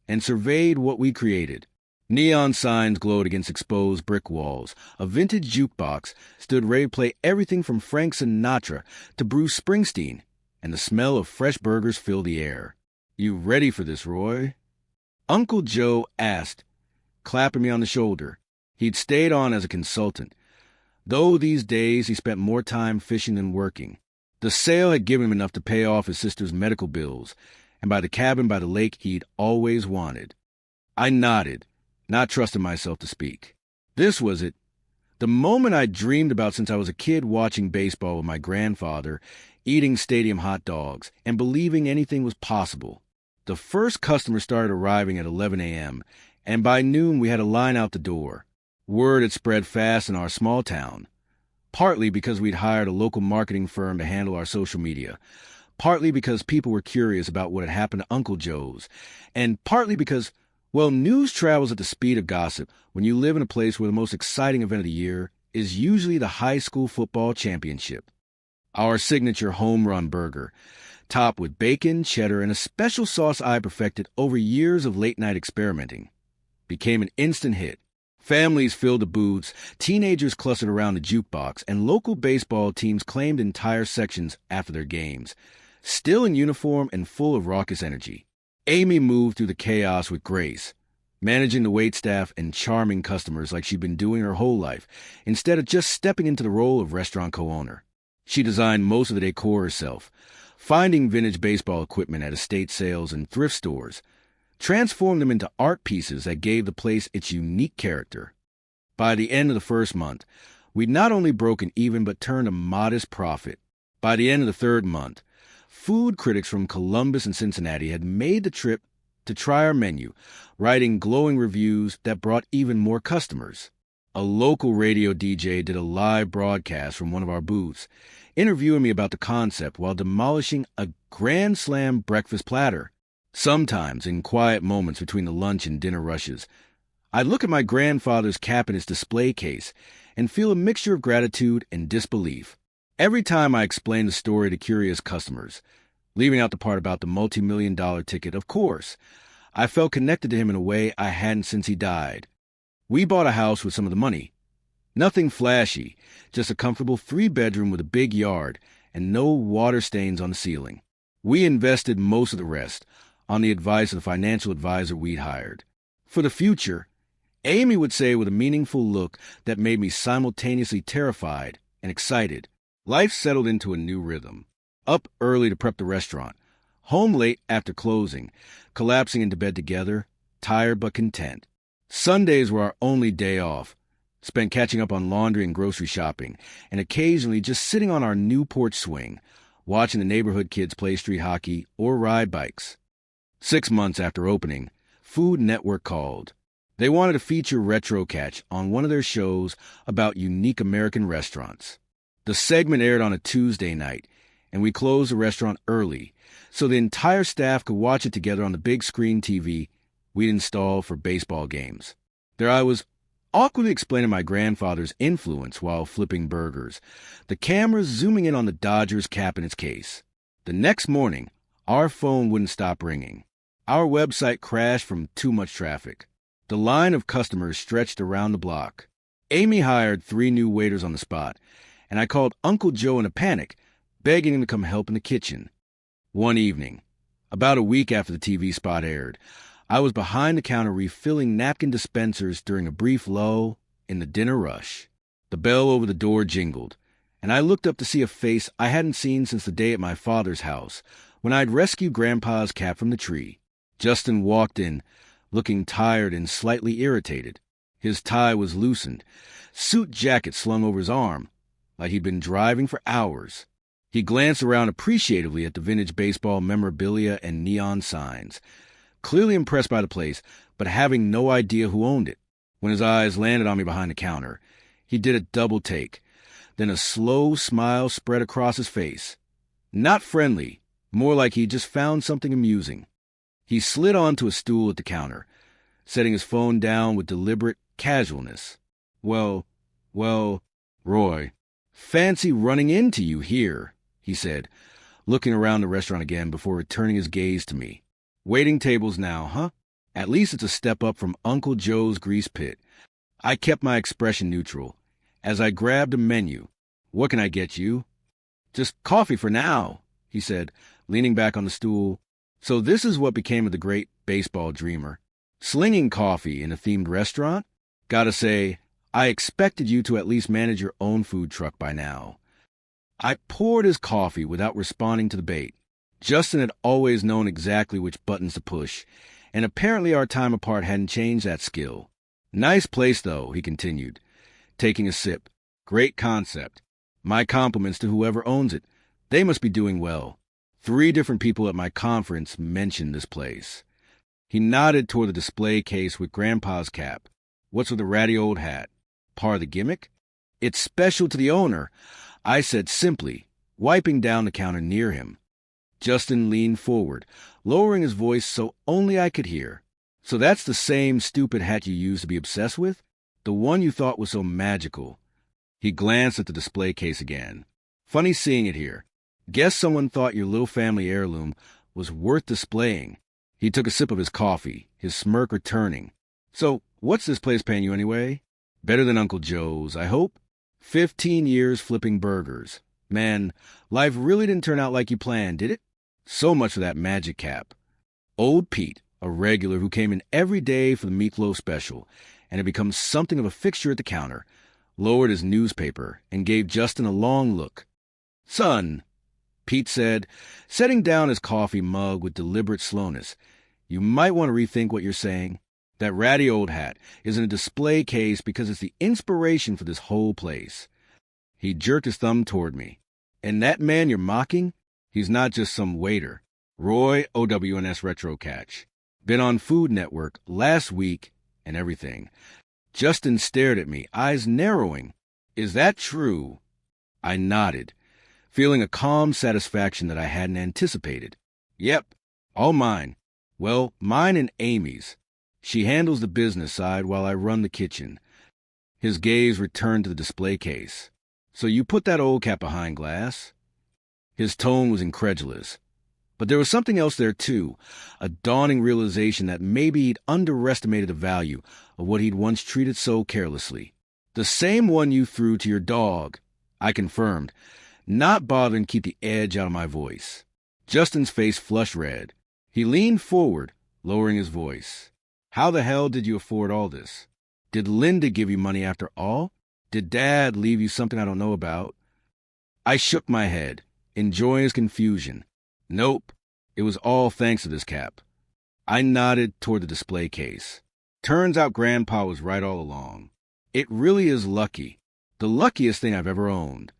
A: and surveyed what we created. Neon signs glowed against exposed brick walls. A vintage jukebox stood ready to play everything from Frank Sinatra to Bruce Springsteen, and the smell of fresh burgers filled the air. "You ready for this, Roy?" Uncle Joe asked, clapping me on the shoulder. He'd stayed on as a consultant, though these days he spent more time fishing than working. The sale had given him enough to pay off his sister's medical bills, and buy the cabin by the lake he'd always wanted. I nodded, not trusting myself to speak. This was it. The moment I'd dreamed about since I was a kid, watching baseball with my grandfather, eating stadium hot dogs, and believing anything was possible. The first customer started arriving at 11 a.m., and by noon we had a line out the door. Word had spread fast in our small town, partly because we'd hired a local marketing firm to handle our social media, partly because people were curious about what had happened to Uncle Joe's, and partly because, well, news travels at the speed of gossip when you live in a place where the most exciting event of the year is usually the high school football championship. Our signature home run burger, topped with bacon, cheddar, and a special sauce I perfected over years of late-night experimenting, became an instant hit. Families filled the booths, teenagers clustered around the jukebox, and local baseball teams claimed entire sections after their games, still in uniform and full of raucous energy. Amy moved through the chaos with grace, managing the waitstaff and charming customers like she'd been doing her whole life, instead of just stepping into the role of restaurant co-owner. She designed most of the decor herself, finding vintage baseball equipment at estate sales and thrift stores, transformed them into art pieces that gave the place its unique character. By the end of the first month, we'd not only broken even but turned a modest profit. By the end of the third month, food critics from Columbus and Cincinnati had made the trip to try our menu, writing glowing reviews that brought even more customers. A local radio DJ did a live broadcast from one of our booths, interviewing me about the concept while demolishing a Grand Slam breakfast platter. Sometimes, in quiet moments between the lunch and dinner rushes, I'd look at my grandfather's cap in its display case and feel a mixture of gratitude and disbelief. Every time I explained the story to curious customers, leaving out the part about the multi-million-dollar ticket, of course. I felt connected to him in a way I hadn't since he died. We bought a house with some of the money. Nothing flashy, just a comfortable 3-bedroom with a big yard and no water stains on the ceiling. We invested most of the rest on the advice of the financial advisor we'd hired. For the future, Amy would say with a meaningful look that made me simultaneously terrified and excited, life settled into a new rhythm. Up early to prep the restaurant, home late after closing, collapsing into bed together, tired but content. Sundays were our only day off, spent catching up on laundry and grocery shopping, and occasionally just sitting on our new porch swing, watching the neighborhood kids play street hockey or ride bikes. 6 months after opening, Food Network called. They wanted to feature Retro Catch on one of their shows about unique American restaurants. The segment aired on a Tuesday night, and we closed the restaurant early so the entire staff could watch it together on the big screen TV we'd installed for baseball games. There I was, awkwardly explaining my grandfather's influence while flipping burgers, the camera zooming in on the Dodgers cap in its case. The next morning, our phone wouldn't stop ringing. Our website crashed from too much traffic. The line of customers stretched around the block. Amy hired 3 new waiters on the spot, and I called Uncle Joe in a panic, begging him to come help in the kitchen. One evening, about a week after the TV spot aired, I was behind the counter refilling napkin dispensers during a brief lull in the dinner rush. The bell over the door jingled, and I looked up to see a face I hadn't seen since the day at my father's house when I'd rescued Grandpa's cat from the tree. Justin walked in, looking tired and slightly irritated. His tie was loosened, suit jacket slung over his arm, like he'd been driving for hours. He glanced around appreciatively at the vintage baseball memorabilia and neon signs, clearly impressed by the place, but having no idea who owned it. When his eyes landed on me behind the counter, he did a double take. Then a slow smile spread across his face. Not friendly, more like he just found something amusing. He slid onto a stool at the counter, setting his phone down with deliberate casualness. Well, Roy, fancy running into you here, he said, looking around the restaurant again before returning his gaze to me. Waiting tables now, huh? At least it's a step up from Uncle Joe's grease pit. I kept my expression neutral as I grabbed a menu. What can I get you? Just coffee for now, he said, leaning back on the stool. So this is what became of the great baseball dreamer. Slinging coffee in a themed restaurant? Gotta say, I expected you to at least manage your own food truck by now. I poured his coffee without responding to the bait. Justin had always known exactly which buttons to push, and apparently our time apart hadn't changed that skill. Nice place, though, he continued, taking a sip. Great concept. My compliments to whoever owns it. They must be doing well. 3 different people at my conference mentioned this place. He nodded toward the display case with Grandpa's cap. What's with the ratty old hat? Part of the gimmick? It's special to the owner, I said simply, wiping down the counter near him. Justin leaned forward, lowering his voice so only I could hear. So that's the same stupid hat you used to be obsessed with? The one you thought was so magical. He glanced at the display case again. Funny seeing it here. Guess someone thought your little family heirloom was worth displaying. He took a sip of his coffee, his smirk returning. So, what's this place paying you anyway? Better than Uncle Joe's, I hope? 15 years flipping burgers. Man, life really didn't turn out like you planned, did it? So much for that magic cap. Old Pete, a regular who came in every day for the meatloaf special, and had become something of a fixture at the counter, lowered his newspaper and gave Justin a long look. Son, Pete said, setting down his coffee mug with deliberate slowness, you might want to rethink what you're saying. That ratty old hat is in a display case because it's the inspiration for this whole place. He jerked his thumb toward me. And that man you're mocking? He's not just some waiter. Roy OWNS Retro Catch. Been on Food Network last week and everything. Justin stared at me, eyes narrowing. Is that true? I nodded, feeling a calm satisfaction that I hadn't anticipated. Yep, all mine. Well, mine and Amy's. She handles the business side while I run the kitchen. His gaze returned to the display case. So you put that old cat behind glass? His tone was incredulous. But there was something else there, too, a dawning realization that maybe he'd underestimated the value of what he'd once treated so carelessly. "The same one you threw to your dog," I confirmed, not bothering to keep the edge out of my voice. Justin's face flushed red. He leaned forward, lowering his voice. "How the hell did you afford all this? Did Linda give you money after all? Did Dad leave you something I don't know about?" I shook my head, enjoying his confusion. "Nope, it was all thanks to this cap." I nodded toward the display case. Turns out Grandpa was right all along. It really is lucky. The luckiest thing I've ever owned.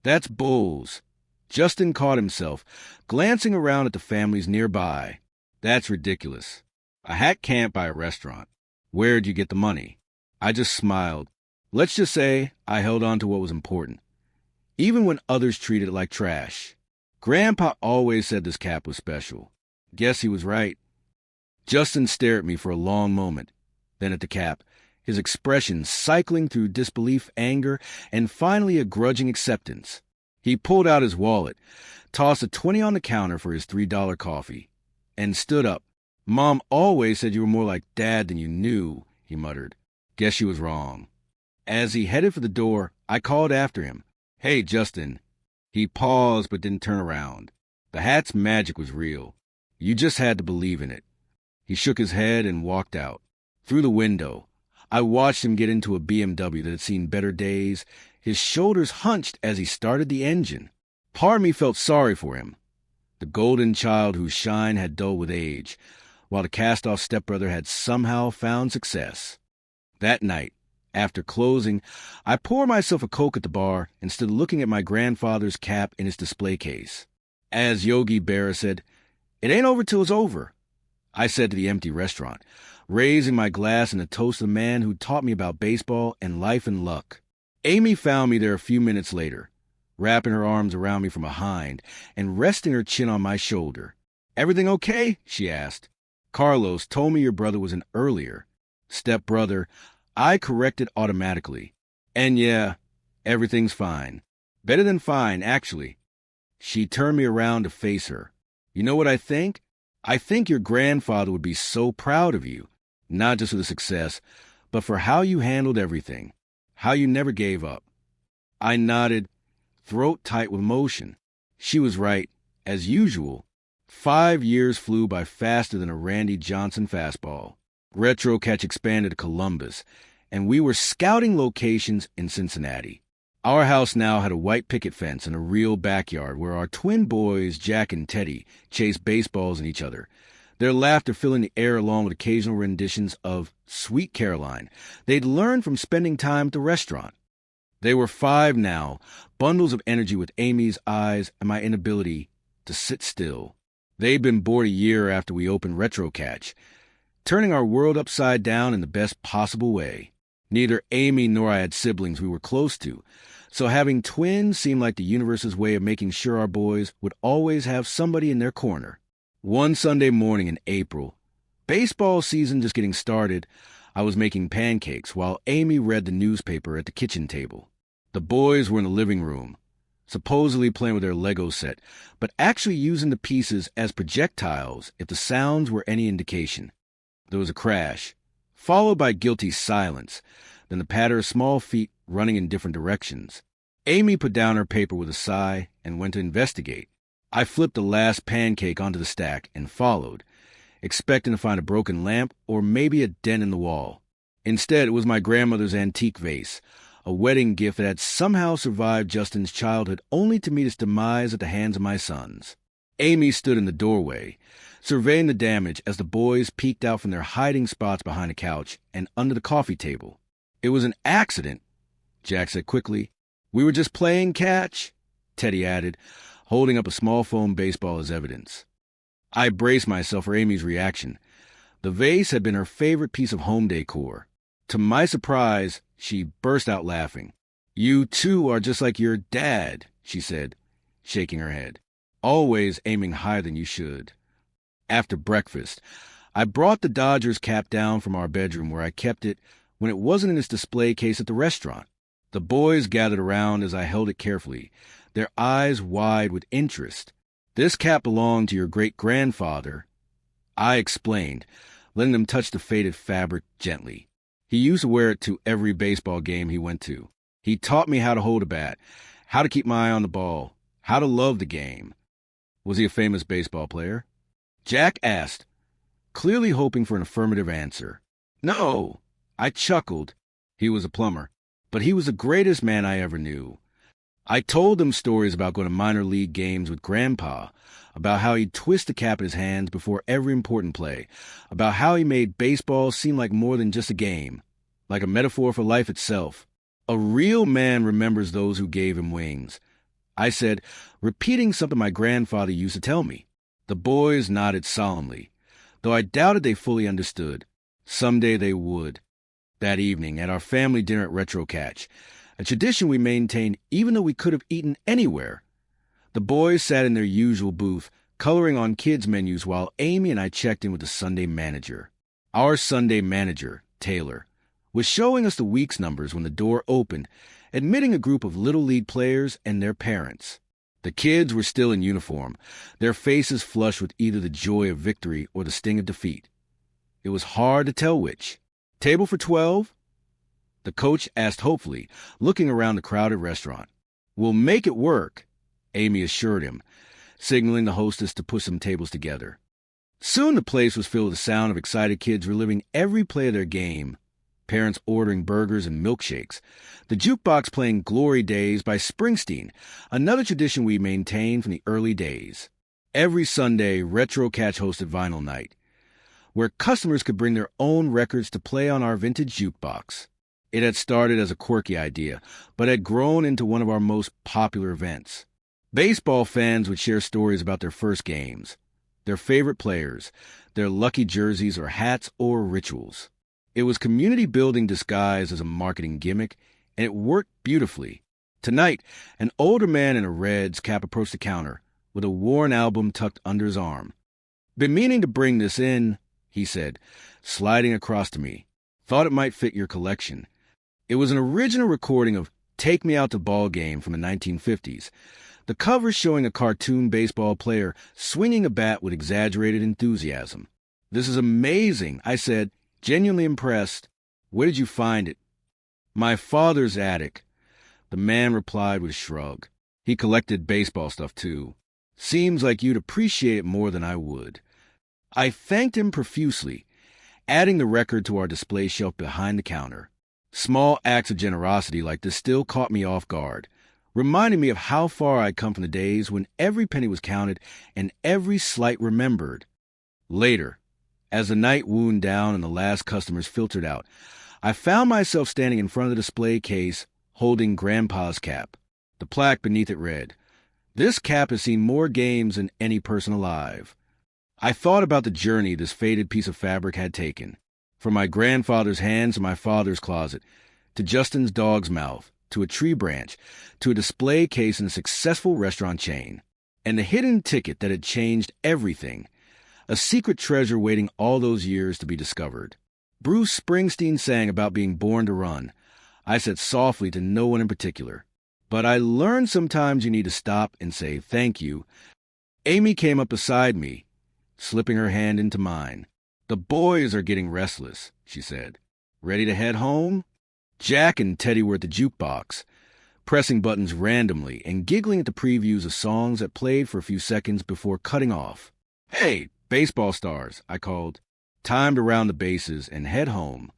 A: "That's bulls." Justin caught himself, glancing around at the families nearby. "That's ridiculous. A hat can't buy a restaurant. Where'd you get the money?" I just smiled. Let's just say I held on to what was important, even when others treated it like trash. Grandpa always said this cap was special. Guess he was right. Justin stared at me for a long moment, then at the cap, his expression cycling through disbelief, anger, and finally a grudging acceptance. He pulled out his wallet, tossed a 20 on the counter for his $3 coffee, and stood up. "Mom always said you were more like Dad than you knew," he muttered. Guess she was wrong. As he headed for the door, I called after him. "Hey, Justin." He paused but didn't turn around. The hat's magic was real. You just had to believe in it. He shook his head and walked out. Through the window, I watched him get into a BMW that had seen better days, his shoulders hunched as he started the engine. Part of me felt sorry for him, the golden child whose shine had dulled with age, while the cast-off stepbrother had somehow found success. That night, after closing, I poured myself a Coke at the bar and stood looking at my grandfather's cap in its display case. As Yogi Berra said, "It ain't over till it's over," I said to the empty restaurant, raising my glass in a toast to the man who taught me about baseball and life and luck. Amy found me there a few minutes later, wrapping her arms around me from behind and resting her chin on my shoulder. "Everything okay?" she asked. "Carlos told me your brother was an earlier stepbrother." I corrected automatically. "And yeah, everything's fine. Better than fine, actually." She turned me around to face her. "You know what I think? I think your grandfather would be so proud of you, not just for the success, but for how you handled everything, how you never gave up." I nodded, throat tight with emotion. She was right, as usual. 5 years flew by faster than a Randy Johnson fastball. Retro Catch expanded to Columbus, and we were scouting locations in Cincinnati. Our house now had a white picket fence and a real backyard where our twin boys, Jack and Teddy, chased baseballs at each other, their laughter filling the air along with occasional renditions of Sweet Caroline they'd learned from spending time at the restaurant. They were 5 now, bundles of energy with Amy's eyes and my inability to sit still. They'd been bored a year after we opened Retro Catch, turning our world upside down in the best possible way. Neither Amy nor I had siblings we were close to, so having twins seemed like the universe's way of making sure our boys would always have somebody in their corner. One Sunday morning in April, baseball season just getting started, I was making pancakes while Amy read the newspaper at the kitchen table. The boys were in the living room, supposedly playing with their Lego set, but actually using the pieces as projectiles if the sounds were any indication. There was a crash, followed by guilty silence, then the patter of small feet running in different directions. Amy put down her paper with a sigh and went to investigate. I flipped the last pancake onto the stack and followed, expecting to find a broken lamp or maybe a dent in the wall. Instead, it was my grandmother's antique vase, a wedding gift that had somehow survived Justin's childhood only to meet its demise at the hands of my sons. Amy stood in the doorway, surveying the damage as the boys peeked out from their hiding spots behind the couch and under the coffee table. "It was an accident," Jack said quickly. "We were just playing catch," Teddy added, holding up a small foam baseball as evidence. I braced myself for Amy's reaction. The vase had been her favorite piece of home decor. To my surprise, she burst out laughing. "You, too, are just like your dad," she said, shaking her head. "Always aiming higher than you should." After breakfast, I brought the Dodgers cap down from our bedroom where I kept it when it wasn't in its display case at the restaurant. The boys gathered around as I held it carefully, their eyes wide with interest. This cap belonged to your great-grandfather. I explained, letting him touch the faded fabric gently. He used to wear it to every baseball game he went to. He taught me how to hold a bat, how to keep my eye on the ball, how to love the game. Was he a famous baseball player? Jack asked, clearly hoping for an affirmative answer. No, I chuckled. He was a plumber, but he was the greatest man I ever knew. I told them stories about going to minor league games with Grandpa, about how he'd twist the cap in his hands before every important play, about how he made baseball seem like more than just a game, like a metaphor for life itself. A real man remembers those who gave him wings, I said, repeating something my grandfather used to tell me. The boys nodded solemnly, though I doubted they fully understood. Someday they would. That evening, at our family dinner at Retro Catch, a tradition we maintained even though we could have eaten anywhere. The boys sat in their usual booth, coloring on kids' menus while Amy and I checked in with the Sunday manager. Our Sunday manager, Taylor, was showing us the week's numbers when the door opened, admitting a group of Little League players and their parents. The kids were still in uniform, their faces flushed with either the joy of victory or the sting of defeat. It was hard to tell which. Table for 12? The coach asked hopefully, looking around the crowded restaurant. We'll make it work, Amy assured him, signaling the hostess to push some tables together. Soon the place was filled with the sound of excited kids reliving every play of their game, parents ordering burgers and milkshakes, the jukebox playing Glory Days by Springsteen, another tradition we maintained from the early days. Every Sunday, Retro Catch hosted Vinyl Night, where customers could bring their own records to play on our vintage jukebox. It had started as a quirky idea, but had grown into one of our most popular events. Baseball fans would share stories about their first games, their favorite players, their lucky jerseys or hats or rituals. It was community building disguised as a marketing gimmick, and it worked beautifully. Tonight, an older man in a Reds cap approached the counter with a worn album tucked under his arm. Been meaning to bring this in, he said, sliding across to me. Thought it might fit your collection. It was an original recording of Take Me Out to Ball Game from the 1950s, the cover showing a cartoon baseball player swinging a bat with exaggerated enthusiasm. This is amazing, I said, genuinely impressed. Where did you find it? My father's attic, the man replied with a shrug. He collected baseball stuff too. Seems like you'd appreciate it more than I would. I thanked him profusely, adding the record to our display shelf behind the counter. Small acts of generosity like this still caught me off guard, reminding me of how far I'd come from the days when every penny was counted and every slight remembered. Later, as the night wound down and the last customers filtered out, I found myself standing in front of the display case, holding Grandpa's cap. The plaque beneath it read, "This cap has seen more games than any person alive." I thought about the journey this faded piece of fabric had taken, from my grandfather's hands to my father's closet, to Justin's dog's mouth, to a tree branch, to a display case in a successful restaurant chain, and the hidden ticket that had changed everything, a secret treasure waiting all those years to be discovered. Bruce Springsteen sang about being born to run. I said softly to no one in particular, but I learned sometimes you need to stop and say thank you. Amy came up beside me, slipping her hand into mine. The boys are getting restless, she said. Ready to head home? Jack and Teddy were at the jukebox, pressing buttons randomly and giggling at the previews of songs that played for a few seconds before cutting off. Hey, baseball stars, I called. Time to round the bases and head home.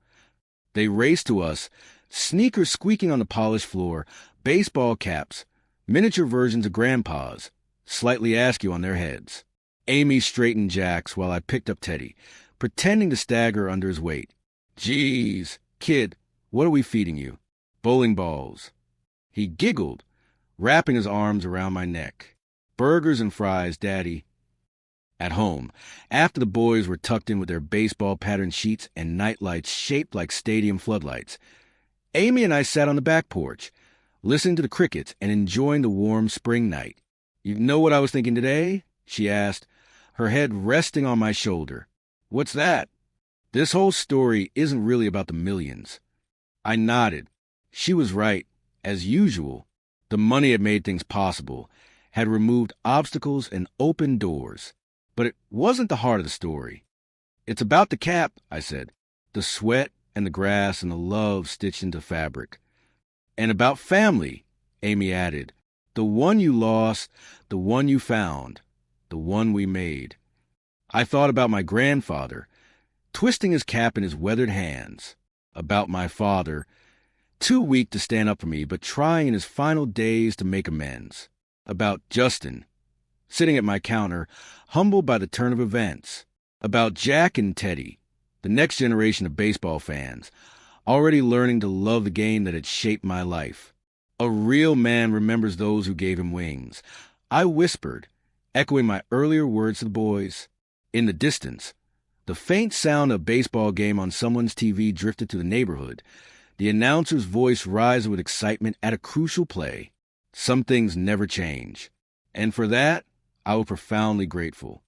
A: They raced to us, sneakers squeaking on the polished floor, baseball caps, miniature versions of Grandpa's, slightly askew on their heads. Amy straightened Jack's while I picked up Teddy, pretending to stagger under his weight. Geez, kid, what are we feeding you? Bowling balls. He giggled, wrapping his arms around my neck. Burgers and fries, Daddy. At home, after the boys were tucked in with their baseball-patterned sheets and night lights shaped like stadium floodlights, Amy and I sat on the back porch, listening to the crickets and enjoying the warm spring night. You know what I was thinking today? She asked, her head resting on my shoulder. What's that? This whole story isn't really about the millions. I nodded. She was right. As usual, the money had made things possible, had removed obstacles and opened doors. But it wasn't the heart of the story. It's about the cap, I said, the sweat and the grass and the love stitched into fabric. And about family, Amy added, the one you lost, the one you found, the one we made. I thought about my grandfather, twisting his cap in his weathered hands, about my father, too weak to stand up for me, but trying in his final days to make amends, about Justin, sitting at my counter, humbled by the turn of events, about Jack and Teddy, the next generation of baseball fans, already learning to love the game that had shaped my life. A real man remembers those who gave him wings. I whispered, echoing my earlier words to the boys. In the distance, the faint sound of a baseball game on someone's TV drifted to the neighborhood, the announcer's voice rising with excitement at a crucial play. Some things never change, and for that, I was profoundly grateful.